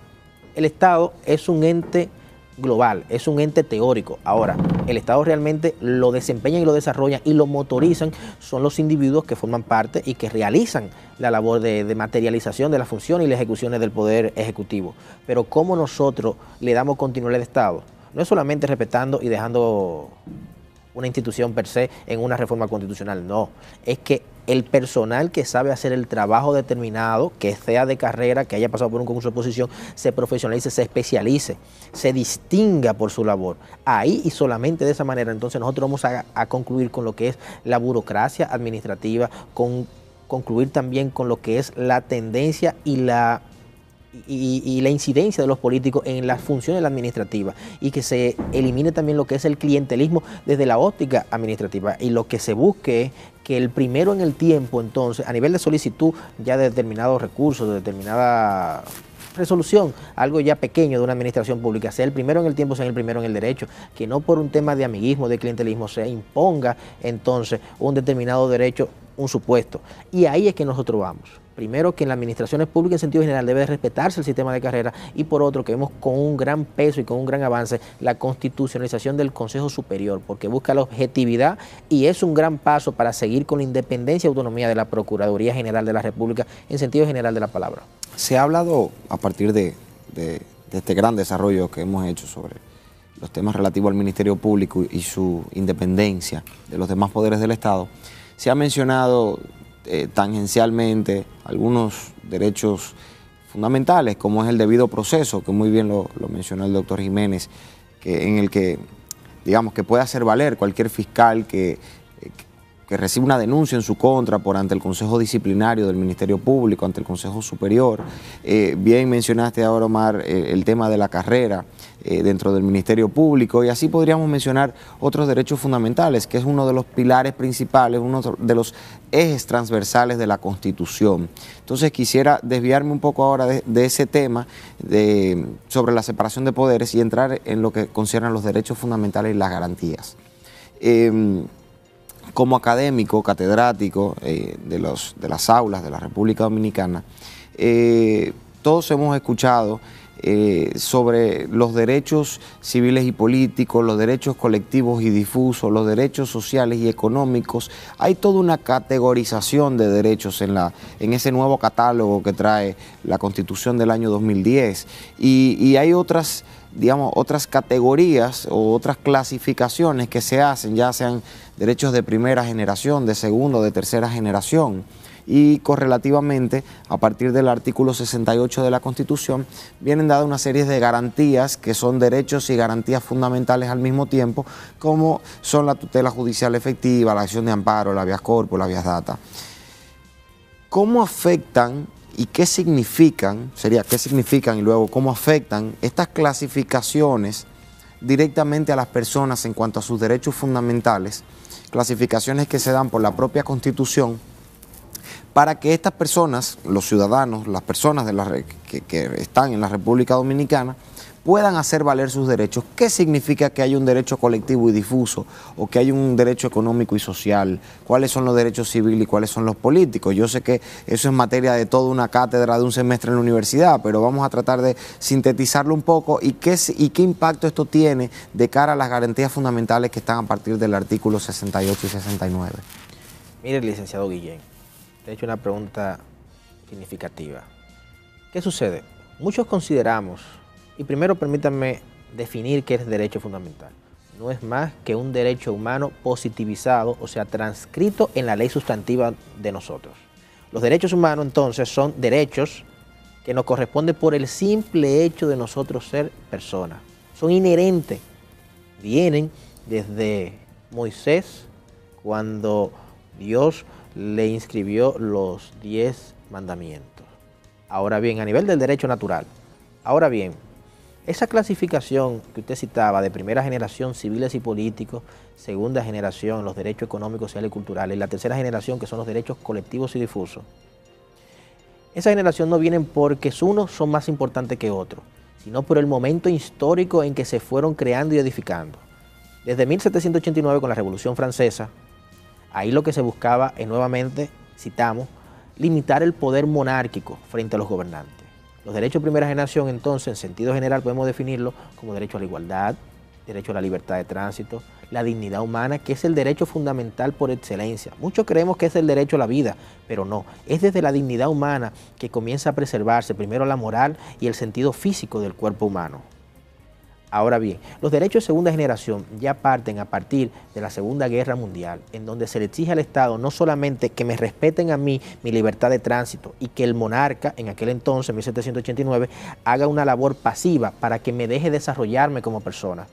el Estado es un ente global, es un ente teórico. Ahora, el Estado realmente lo desempeña y lo desarrolla y lo motorizan son los individuos que forman parte y que realizan la labor de materialización de las funciones y las ejecuciones del Poder Ejecutivo. Pero ¿cómo nosotros le damos continuidad al Estado? No es solamente respetando y dejando una institución per se en una reforma constitucional, no. Es que el personal que sabe hacer el trabajo determinado, que sea de carrera, que haya pasado por un concurso de oposición, se profesionalice, se especialice, se distinga por su labor. Ahí y solamente de esa manera, entonces nosotros vamos a concluir con lo que es la burocracia administrativa, concluir también con lo que es la tendencia y la incidencia de los políticos en las funciones administrativas y que se elimine también lo que es el clientelismo desde la óptica administrativa y lo que se busque es que el primero en el tiempo entonces a nivel de solicitud ya de determinados recursos, de determinada resolución, algo ya pequeño de una administración pública, sea el primero en el tiempo, sea el primero en el derecho, que no por un tema de amiguismo, de clientelismo se imponga entonces un determinado derecho, un supuesto. Y ahí es que nosotros vamos. primero, que en las administraciones públicas en sentido general debe respetarse el sistema de carrera, y por otro, que vemos con un gran peso y con un gran avance la constitucionalización del Consejo Superior, porque busca la objetividad y es un gran paso para seguir con la independencia y autonomía de la Procuraduría General de la República en sentido general de la palabra. Se ha hablado, a partir de este gran desarrollo que hemos hecho sobre los temas relativos al Ministerio Público y su independencia de los demás poderes del Estado, se ha mencionado tangencialmente algunos derechos fundamentales, como es el debido proceso, que muy bien lo mencionó el doctor Jiménez, en el que, digamos, que puede hacer valer cualquier fiscal que recibe una denuncia en su contra ante el Consejo Disciplinario del Ministerio Público, ante el Consejo Superior. Bien mencionaste ahora, Omar, el tema de la carrera dentro del Ministerio Público, y así podríamos mencionar otros derechos fundamentales, que es uno de los pilares principales, uno de los ejes transversales de la Constitución. Entonces quisiera desviarme un poco ahora de ese tema sobre la separación de poderes y entrar en lo que concierne a los derechos fundamentales y las garantías. Como académico, catedrático de las aulas de la República Dominicana, todos hemos escuchado sobre los derechos civiles y políticos, los derechos colectivos y difusos, los derechos sociales y económicos. Hay toda una categorización de derechos en ese nuevo catálogo que trae la Constitución del año 2010, y hay otras, digamos, otras categorías o otras clasificaciones que se hacen, ya sean derechos de primera generación, de segunda o de tercera generación. Y correlativamente, a partir del artículo 68 de la Constitución, vienen dadas una serie de garantías que son derechos y garantías fundamentales al mismo tiempo, como son la tutela judicial efectiva, la acción de amparo, la habeas corpus, la habeas data. ¿Cómo afectan y qué significan, y luego cómo afectan estas clasificaciones directamente a las personas en cuanto a sus derechos fundamentales, clasificaciones que se dan por la propia Constitución, para que estas personas, los ciudadanos, las personas que están en la República Dominicana, puedan hacer valer sus derechos? ¿Qué significa que hay un derecho colectivo y difuso, o que hay un derecho económico y social? ¿Cuáles son los derechos civiles y cuáles son los políticos? Yo sé que eso es materia de toda una cátedra de un semestre en la universidad, pero vamos a tratar de sintetizarlo un poco y qué impacto esto tiene de cara a las garantías fundamentales que están a partir del artículo 68 y 69. Mire, licenciado Guillén, te he hecho una pregunta significativa. ¿Qué sucede? Muchos consideramos, y primero permítanme definir qué es derecho fundamental. No es más que un derecho humano positivizado, o sea, transcrito en la ley sustantiva de nosotros. Los derechos humanos, entonces, son derechos que nos corresponden por el simple hecho de nosotros ser personas. Son inherentes. Vienen desde Moisés, cuando Dios le inscribió los 10 mandamientos. Ahora bien, a nivel del derecho natural, ahora bien, esa clasificación que usted citaba de primera generación, civiles y políticos, segunda generación, los derechos económicos, sociales y culturales, y la tercera generación, que son los derechos colectivos y difusos, esa generación no vienen porque unos son más importantes que otros, sino por el momento histórico en que se fueron creando y edificando. Desde 1789, con la Revolución Francesa, ahí lo que se buscaba es, nuevamente, citamos, limitar el poder monárquico frente a los gobernantes. Los derechos de primera generación, entonces, en sentido general, podemos definirlo como derecho a la igualdad, derecho a la libertad de tránsito, la dignidad humana, que es el derecho fundamental por excelencia. Muchos creemos que es el derecho a la vida, pero no. Es desde la dignidad humana que comienza a preservarse primero la moral y el sentido físico del cuerpo humano. Ahora bien, los derechos de segunda generación ya parten a partir de la Segunda Guerra Mundial, en donde se le exige al Estado no solamente que me respeten a mí mi libertad de tránsito y que el monarca, en aquel entonces, 1789, haga una labor pasiva para que me deje desarrollarme como persona.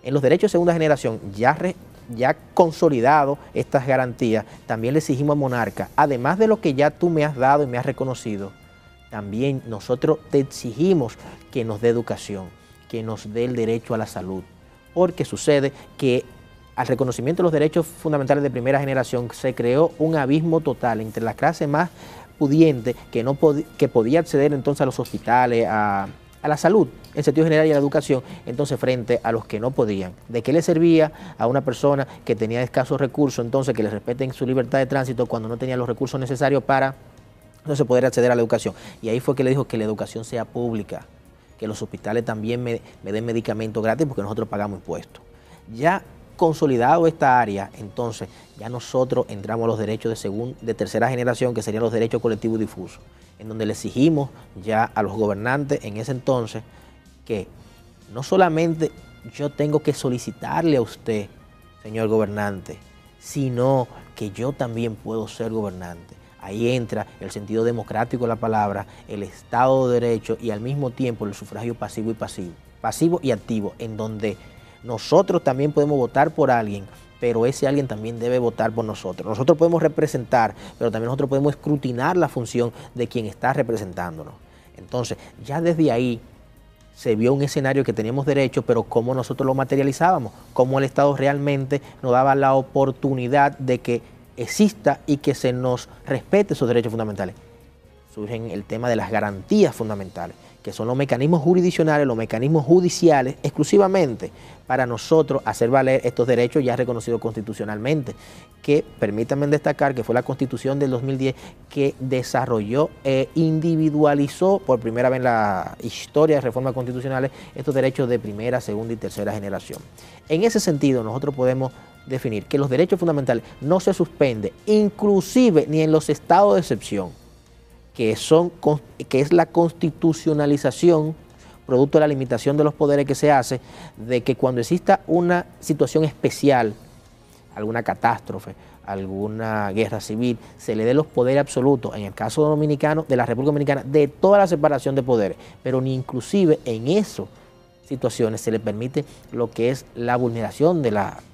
En los derechos de segunda generación, ya consolidado estas garantías, también le exigimos al monarca, además de lo que ya tú me has dado y me has reconocido, también nosotros te exigimos que nos dé educación, que nos dé el derecho a la salud, porque sucede que al reconocimiento de los derechos fundamentales de primera generación se creó un abismo total entre la clase más pudiente que podía acceder entonces a los hospitales, a la salud, en sentido general, y a la educación, entonces frente a los que no podían. ¿De qué le servía a una persona que tenía escasos recursos, entonces, que le respeten su libertad de tránsito cuando no tenía los recursos necesarios para no se podría acceder a la educación. Y ahí fue que le dijo que la educación sea pública, que los hospitales también me den medicamentos gratis porque nosotros pagamos impuestos. Ya consolidado esta área, entonces ya nosotros entramos a los derechos de tercera generación, que serían los derechos colectivos difusos, en donde le exigimos ya a los gobernantes en ese entonces que no solamente yo tengo que solicitarle a usted, señor gobernante, sino que yo también puedo ser gobernante. Ahí entra el sentido democrático de la palabra, el Estado de Derecho y al mismo tiempo el sufragio pasivo y activo, en donde nosotros también podemos votar por alguien, pero ese alguien también debe votar por nosotros. Nosotros podemos representar, pero también nosotros podemos escrutinar la función de quien está representándonos. Entonces, ya desde ahí se vio un escenario que teníamos derecho, pero cómo nosotros lo materializábamos, cómo el Estado realmente nos daba la oportunidad de que exista y que se nos respete esos derechos fundamentales. Surgen el tema de las garantías fundamentales, que son los mecanismos jurisdiccionales, los mecanismos judiciales, exclusivamente para nosotros hacer valer estos derechos ya reconocidos constitucionalmente, que permítanme destacar que fue la Constitución del 2010 que desarrolló e individualizó por primera vez en la historia de reformas constitucionales estos derechos de primera, segunda y tercera generación. En ese sentido, nosotros podemos definir que los derechos fundamentales no se suspenden, inclusive ni en los estados de excepción, que es la constitucionalización, producto de la limitación de los poderes que se hace, de que cuando exista una situación especial, alguna catástrofe, alguna guerra civil, se le dé los poderes absolutos, en el caso dominicano, de la República Dominicana, de toda la separación de poderes, pero ni inclusive en esas situaciones se le permite lo que es la vulneración de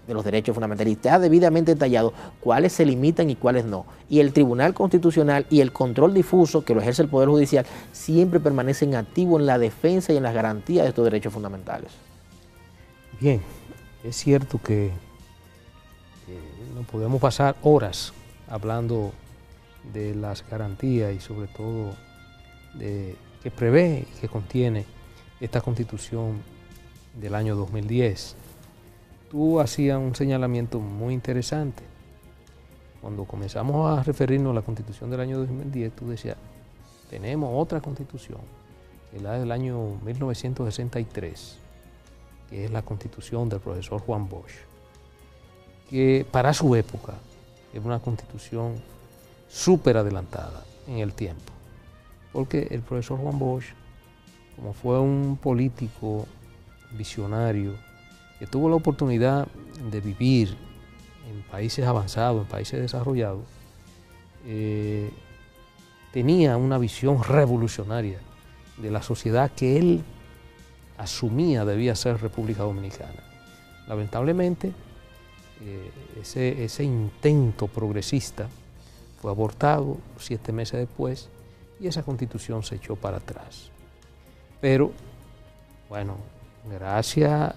los derechos fundamentales. Y está debidamente detallado cuáles se limitan y cuáles no. Y el Tribunal Constitucional y el control difuso que lo ejerce el Poder Judicial siempre permanecen activos en la defensa y en las garantías de estos derechos fundamentales. Bien, es cierto que no podemos pasar horas hablando de las garantías y sobre todo de que prevé y que contiene esta Constitución del año 2010. Tú hacías un señalamiento muy interesante. Cuando comenzamos a referirnos a la Constitución del año 2010, tú decías, tenemos otra Constitución, que es la del año 1963, que es la Constitución del profesor Juan Bosch, que para su época es una Constitución súper adelantada en el tiempo, porque el profesor Juan Bosch, como fue un político visionario que tuvo la oportunidad de vivir en países avanzados, en países desarrollados, tenía una visión revolucionaria de la sociedad que él asumía debía ser República Dominicana. Lamentablemente, ese intento progresista fue abortado 7 meses después y esa Constitución se echó para atrás. Pero, bueno, gracias,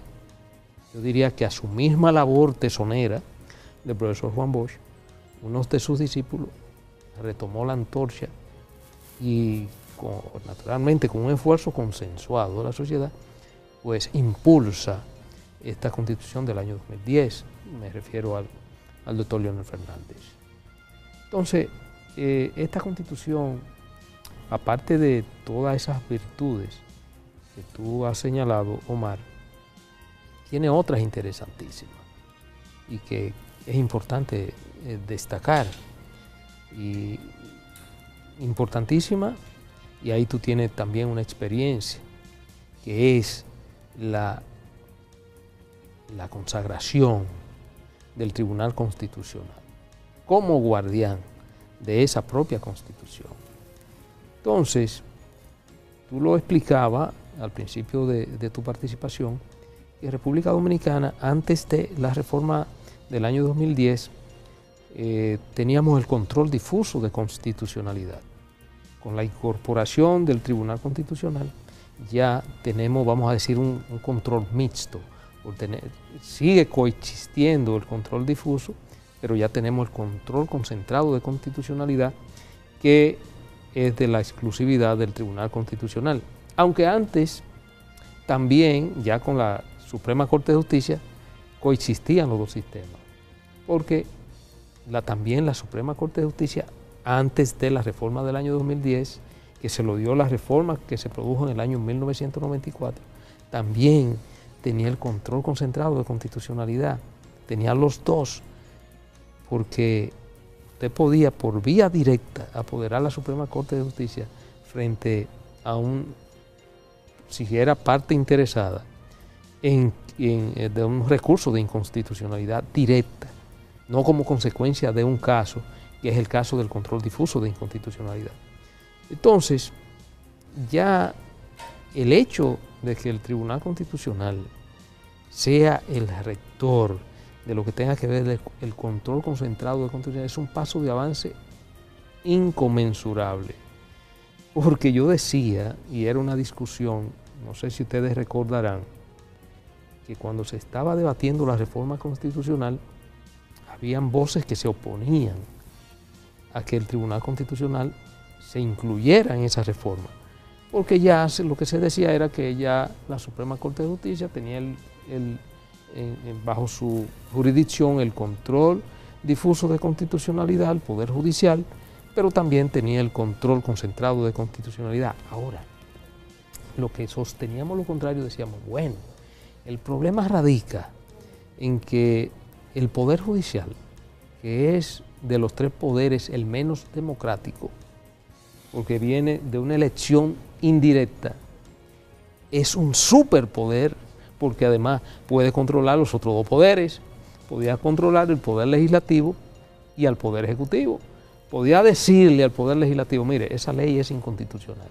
yo diría que a su misma labor tesonera del profesor Juan Bosch, uno de sus discípulos retomó la antorcha y naturalmente con un esfuerzo consensuado de la sociedad, pues impulsa esta Constitución del año 2010, me refiero al doctor Leonel Fernández. Entonces, esta Constitución, aparte de todas esas virtudes que tú has señalado, Omar, tiene otras interesantísimas y que es importante destacar. Y importantísima, y ahí tú tienes también una experiencia, que es la consagración del Tribunal Constitucional como guardián de esa propia Constitución. Entonces, tú lo explicabas al principio de tu participación, que República Dominicana, antes de la reforma del año 2010, teníamos el control difuso de constitucionalidad. Con la incorporación del Tribunal Constitucional ya tenemos, vamos a decir, un control mixto. Sigue coexistiendo el control difuso, pero ya tenemos el control concentrado de constitucionalidad, que es de la exclusividad del Tribunal Constitucional. Aunque antes también, ya con la Suprema Corte de Justicia, coexistían los dos sistemas, porque también la Suprema Corte de Justicia antes de la reforma del año 2010, que se lo dio la reforma que se produjo en el año 1994, también tenía el control concentrado de constitucionalidad, tenía los dos, porque usted podía por vía directa apoderar a la Suprema Corte de Justicia frente a si era parte interesada de un recurso de inconstitucionalidad directa, no como consecuencia de un caso, que es el caso del control difuso de inconstitucionalidad. Entonces, ya el hecho de que el Tribunal Constitucional sea el rector de lo que tenga que ver el control concentrado de constitucionalidad es un paso de avance inconmensurable. Porque yo decía, y era una discusión, no sé si ustedes recordarán, que cuando se estaba debatiendo la reforma constitucional, habían voces que se oponían a que el Tribunal Constitucional se incluyera en esa reforma, porque ya lo que se decía era que ya la Suprema Corte de Justicia tenía bajo su jurisdicción el control difuso de constitucionalidad, el Poder Judicial, pero también tenía el control concentrado de constitucionalidad. Ahora, lo que sosteníamos lo contrario, decíamos, bueno, el problema radica en que el Poder Judicial, que es de los tres poderes el menos democrático, porque viene de una elección indirecta, es un superpoder, porque además puede controlar los otros dos poderes, podía controlar el Poder Legislativo y al Poder Ejecutivo. Podía decirle al Poder Legislativo, mire, esa ley es inconstitucional.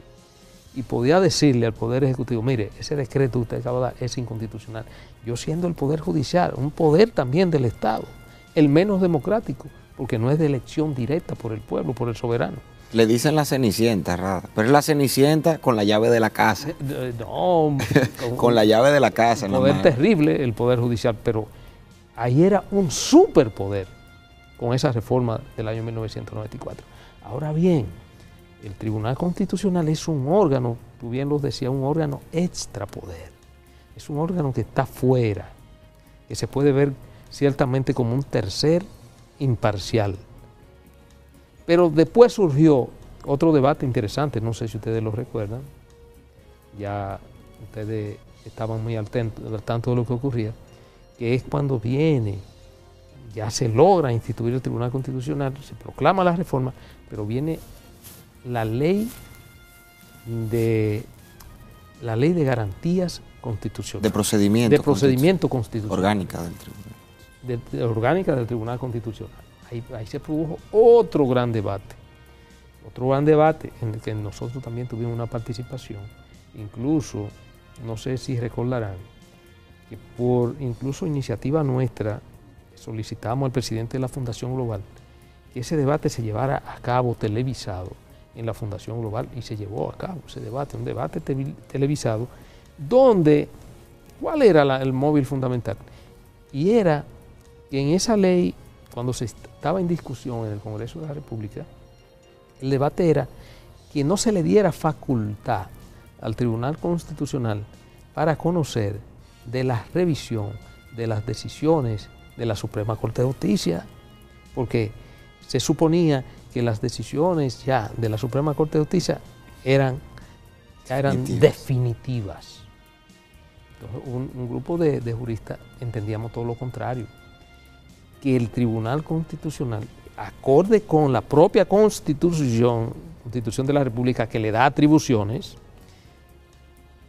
Y podía decirle al Poder Ejecutivo, mire, ese decreto que usted acaba de dar es inconstitucional. Yo siendo el Poder Judicial, un poder también del Estado, el menos democrático, porque no es de elección directa por el pueblo, por el soberano. Le dicen la Cenicienta, Rada, pero es la Cenicienta con la llave de la casa. No, con la llave de la casa. Un poder terrible el Poder Judicial, pero ahí era un superpoder con esa reforma del año 1994. Ahora bien, el Tribunal Constitucional es un órgano, tú bien lo decías, un órgano extrapoder. Es un órgano que está fuera, que se puede ver ciertamente como un tercer imparcial. Pero después surgió otro debate interesante, no sé si ustedes lo recuerdan, ya ustedes estaban muy al tanto de lo que ocurría, que es cuando ya se logra instituir el Tribunal Constitucional, se proclama la reforma, pero viene la ley de garantías constitucionales. De procedimiento constitucional. Orgánica del Tribunal. Orgánica del Tribunal Constitucional. Ahí se produjo otro gran debate en el que nosotros también tuvimos una participación. Incluso, no sé si recordarán, que por incluso iniciativa nuestra solicitamos al presidente de la Fundación Global que ese debate se llevara a cabo televisado en la Fundación Global, y se llevó a cabo ese debate, un debate televisado, donde, ¿cuál era el móvil fundamental? Y era que en esa ley, cuando se estaba en discusión en el Congreso de la República, el debate era que no se le diera facultad al Tribunal Constitucional para conocer de la revisión de las decisiones de la Suprema Corte de Justicia, porque se suponía que las decisiones ya de la Suprema Corte de Justicia eran definitivas. Entonces, un grupo de juristas entendíamos todo lo contrario, que el Tribunal Constitucional, acorde con la propia Constitución de la República, que le da atribuciones,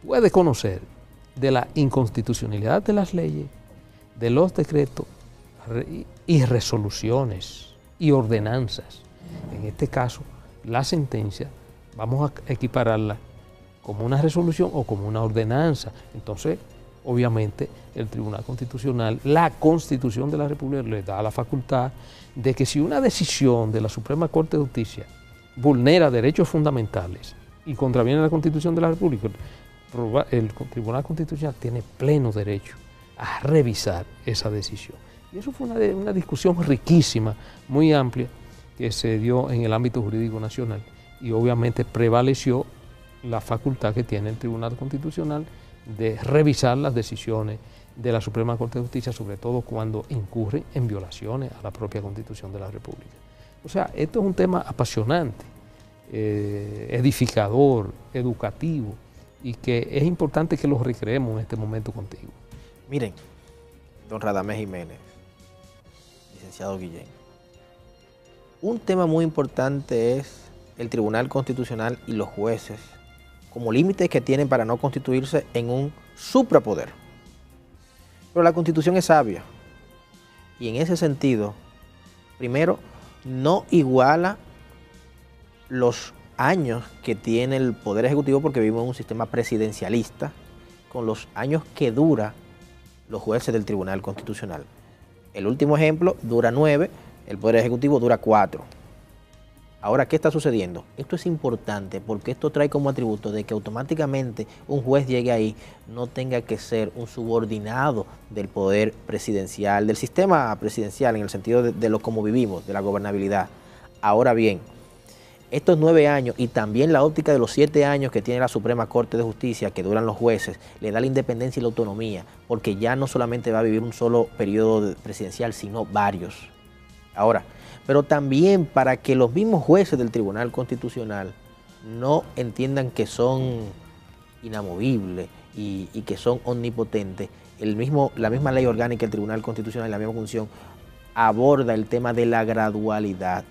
puede conocer de la inconstitucionalidad de las leyes, de los decretos y resoluciones y ordenanzas. En este caso, la sentencia vamos a equipararla como una resolución o como una ordenanza. Entonces, obviamente, el Tribunal Constitucional, la Constitución de la República, le da la facultad de que si una decisión de la Suprema Corte de Justicia vulnera derechos fundamentales y contraviene la Constitución de la República, el Tribunal Constitucional tiene pleno derecho a revisar esa decisión. Y eso fue una discusión riquísima, muy amplia, que se dio en el ámbito jurídico nacional, y obviamente prevaleció la facultad que tiene el Tribunal Constitucional de revisar las decisiones de la Suprema Corte de Justicia, sobre todo cuando incurre en violaciones a la propia Constitución de la República. O sea, esto es un tema apasionante, edificador, educativo, y que es importante que lo recreemos en este momento contigo. Miren, don Radamés Jiménez, licenciado Guillén, un tema muy importante es el Tribunal Constitucional y los jueces como límites que tienen para no constituirse en un suprapoder. Pero la Constitución es sabia y en ese sentido, primero, no iguala los años que tiene el Poder Ejecutivo porque vivimos en un sistema presidencialista con los años que dura los jueces del Tribunal Constitucional. El último ejemplo dura 9, el Poder Ejecutivo dura 4. Ahora, ¿qué está sucediendo? Esto es importante porque esto trae como atributo de que automáticamente un juez llegue ahí, no tenga que ser un subordinado del poder presidencial, del sistema presidencial en el sentido de lo como vivimos, de la gobernabilidad. Ahora bien, estos 9 años y también la óptica de los 7 años que tiene la Suprema Corte de Justicia, que duran los jueces, le da la independencia y la autonomía, porque ya no solamente va a vivir un solo periodo presidencial, sino varios. Ahora, pero también para que los mismos jueces del Tribunal Constitucional no entiendan que son inamovibles y que son omnipotentes, la misma ley orgánica del Tribunal Constitucional y la misma función aborda el tema de la gradualidad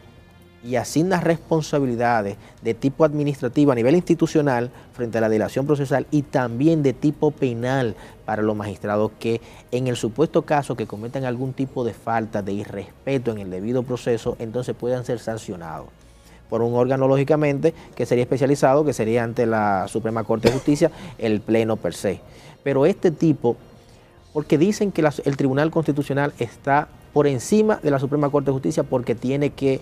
y asigna responsabilidades de tipo administrativo a nivel institucional frente a la delación procesal y también de tipo penal para los magistrados que en el supuesto caso que cometan algún tipo de falta de irrespeto en el debido proceso, entonces puedan ser sancionados por un órgano lógicamente que sería especializado, que sería ante la Suprema Corte de Justicia, el Pleno per se. Pero este tipo, porque dicen que el Tribunal Constitucional está por encima de la Suprema Corte de Justicia porque tiene que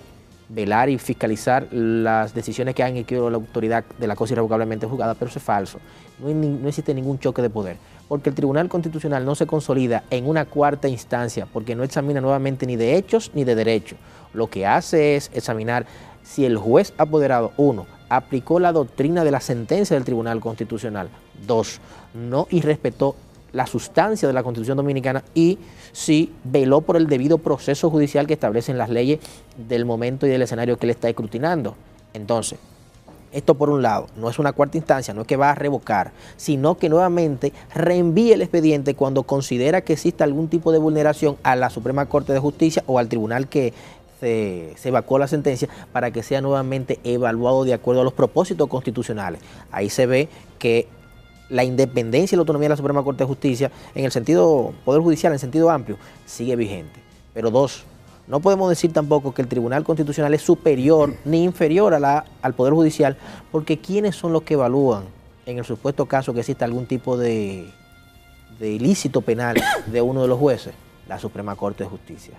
velar y fiscalizar las decisiones que han emitido la autoridad de la cosa irrevocablemente juzgada, pero eso es falso. No existe ningún choque de poder, porque el Tribunal Constitucional no se consolida en una cuarta instancia, porque no examina nuevamente ni de hechos ni de derechos. Lo que hace es examinar si el juez apoderado, 1, aplicó la doctrina de la sentencia del Tribunal Constitucional, 2, no irrespetó la sustancia de la Constitución Dominicana y si veló por el debido proceso judicial que establecen las leyes del momento y del escenario que él está escrutinando. Entonces, esto por un lado, no es una cuarta instancia, no es que va a revocar, sino que nuevamente reenvíe el expediente cuando considera que existe algún tipo de vulneración a la Suprema Corte de Justicia o al tribunal que se evacuó la sentencia para que sea nuevamente evaluado de acuerdo a los propósitos constitucionales. Ahí se ve que la independencia y la autonomía de la Suprema Corte de Justicia, en el sentido Poder Judicial, en sentido amplio, sigue vigente. Pero 2, no podemos decir tampoco que el Tribunal Constitucional es superior ni inferior al Poder Judicial, porque ¿quiénes son los que evalúan en el supuesto caso que exista algún tipo de ilícito penal de uno de los jueces? La Suprema Corte de Justicia.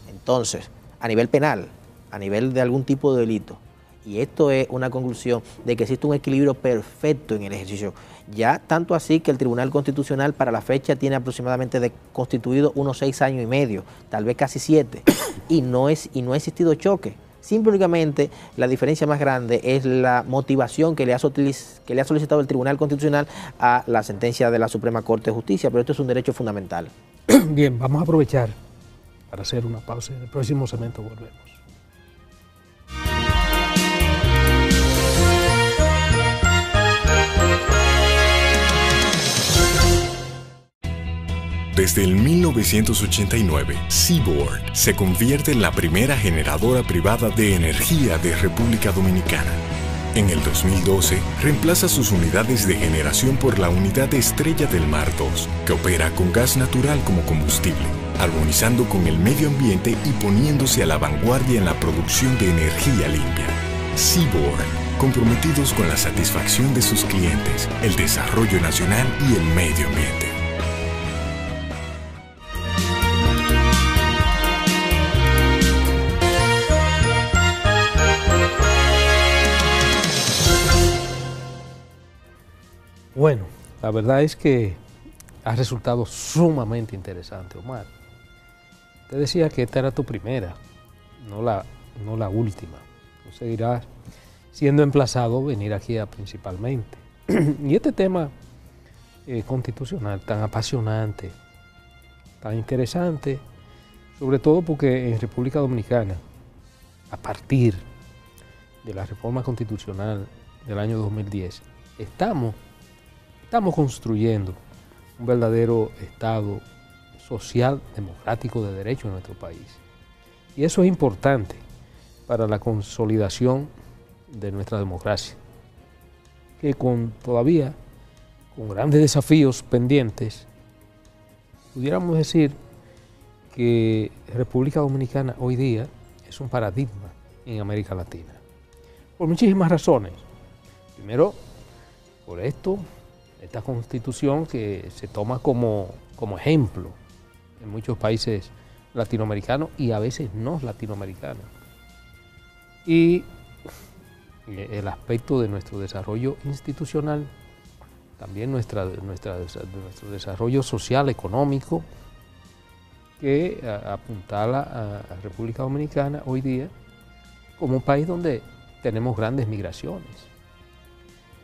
Entonces, a nivel penal, a nivel de algún tipo de delito, y esto es una conclusión de que existe un equilibrio perfecto en el ejercicio. Ya tanto así que el Tribunal Constitucional para la fecha tiene aproximadamente constituido unos 6 años y medio, tal vez casi 7, y no ha existido choque. Simplemente la diferencia más grande es la motivación que le ha solicitado el Tribunal Constitucional a la sentencia de la Suprema Corte de Justicia, pero esto es un derecho fundamental. Bien, vamos a aprovechar para hacer una pausa. En el próximo segmento volvemos. Desde el 1989, Seaboard se convierte en la primera generadora privada de energía de República Dominicana. En el 2012, reemplaza sus unidades de generación por la unidad Estrella del Mar 2, que opera con gas natural como combustible, armonizando con el medio ambiente y poniéndose a la vanguardia en la producción de energía limpia. Seaboard, comprometidos con la satisfacción de sus clientes, el desarrollo nacional y el medio ambiente. Bueno, la verdad es que ha resultado sumamente interesante, Omar. Te decía que esta era tu primera, no la última. Tú seguirás siendo emplazado a venir aquí principalmente. Y este tema constitucional tan apasionante, tan interesante, sobre todo porque en República Dominicana a partir de la reforma constitucional del año 2010, estamos construyendo un verdadero Estado social, democrático, de derecho en nuestro país. Y eso es importante para la consolidación de nuestra democracia, que todavía con grandes desafíos pendientes, pudiéramos decir que República Dominicana hoy día es un paradigma en América Latina, por muchísimas razones. Primero, por esta constitución que se toma como ejemplo en muchos países latinoamericanos y a veces no latinoamericanos. Y el aspecto de nuestro desarrollo institucional, también nuestro desarrollo social, económico, que apuntala a República Dominicana hoy día como un país donde tenemos grandes migraciones,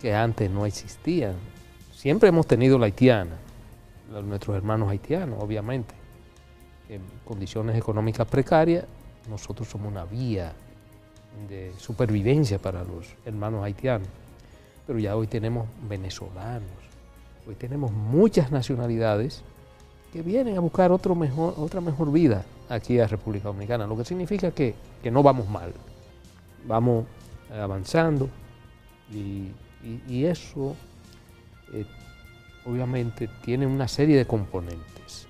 que antes no existían. Siempre hemos tenido la haitiana, nuestros hermanos haitianos, obviamente. En condiciones económicas precarias, nosotros somos una vía de supervivencia para los hermanos haitianos. Pero ya hoy tenemos venezolanos, hoy tenemos muchas nacionalidades que vienen a buscar otra mejor vida aquí a República Dominicana, lo que significa que no vamos mal, vamos avanzando y eso obviamente tiene una serie de componentes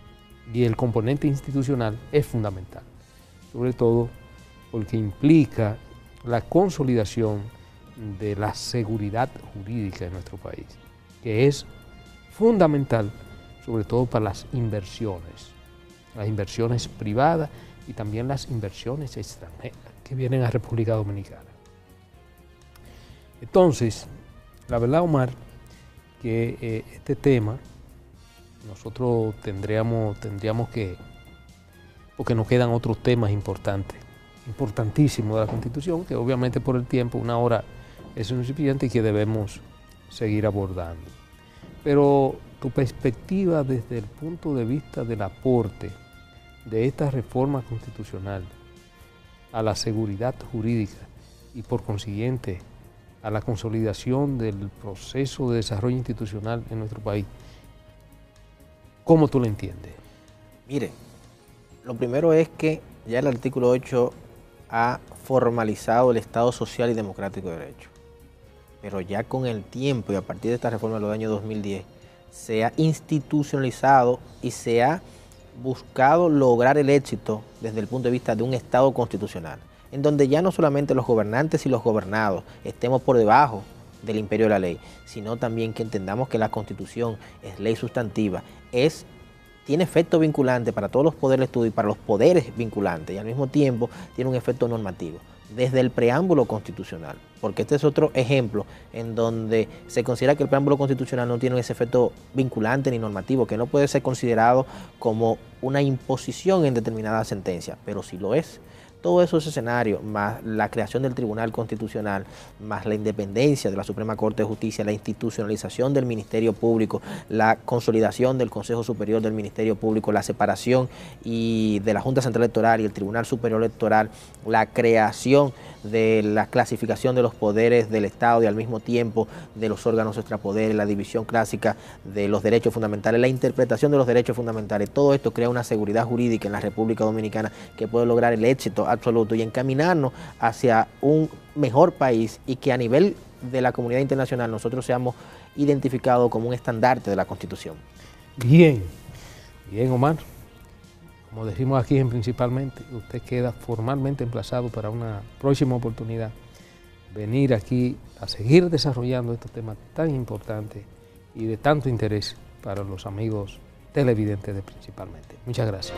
y el componente institucional es fundamental, sobre todo porque implica la consolidación de la seguridad jurídica de nuestro país, que es fundamental sobre todo para las inversiones privadas y también las inversiones extranjeras que vienen a República Dominicana. Entonces, la verdad, Omar, que este tema nosotros tendríamos que, porque nos quedan otros temas importantísimos de la Constitución, que obviamente por el tiempo, una hora es insuficiente y que debemos seguir abordando. Pero tu perspectiva desde el punto de vista del aporte de esta reforma constitucional a la seguridad jurídica y por consiguiente a la consolidación del proceso de desarrollo institucional en nuestro país, ¿cómo tú lo entiendes? Mire, lo primero es que ya el artículo 8 ha formalizado el Estado social y democrático de derecho. Pero ya con el tiempo y a partir de esta reforma de los años 2010, se ha institucionalizado y se ha buscado lograr el éxito desde el punto de vista de un Estado constitucional, en donde ya no solamente los gobernantes y los gobernados estemos por debajo del imperio de la ley, sino también que entendamos que la Constitución es ley sustantiva, tiene efecto vinculante para todos los poderes del Estado y para los poderes vinculantes, y al mismo tiempo tiene un efecto normativo desde el preámbulo constitucional, porque este es otro ejemplo en donde se considera que el preámbulo constitucional no tiene ese efecto vinculante ni normativo, que no puede ser considerado como una imposición en determinada sentencia, pero sí lo es. Todos esos escenarios, más la creación del Tribunal Constitucional, más la independencia de la Suprema Corte de Justicia, la institucionalización del Ministerio Público, la consolidación del Consejo Superior del Ministerio Público, la separación de la Junta Central Electoral y el Tribunal Superior Electoral, la creación de la clasificación de los poderes del Estado y al mismo tiempo de los órganos extrapoderes, la división clásica de los derechos fundamentales, la interpretación de los derechos fundamentales, todo esto crea una seguridad jurídica en la República Dominicana que puede lograr el éxito absoluto y encaminarnos hacia un mejor país y que a nivel de la comunidad internacional nosotros seamos identificados como un estandarte de la Constitución. Bien, Omar. Como decimos aquí Principalmente, usted queda formalmente emplazado para una próxima oportunidad venir aquí a seguir desarrollando estos temas tan importantes y de tanto interés para los amigos televidentes de Principalmente. Muchas gracias.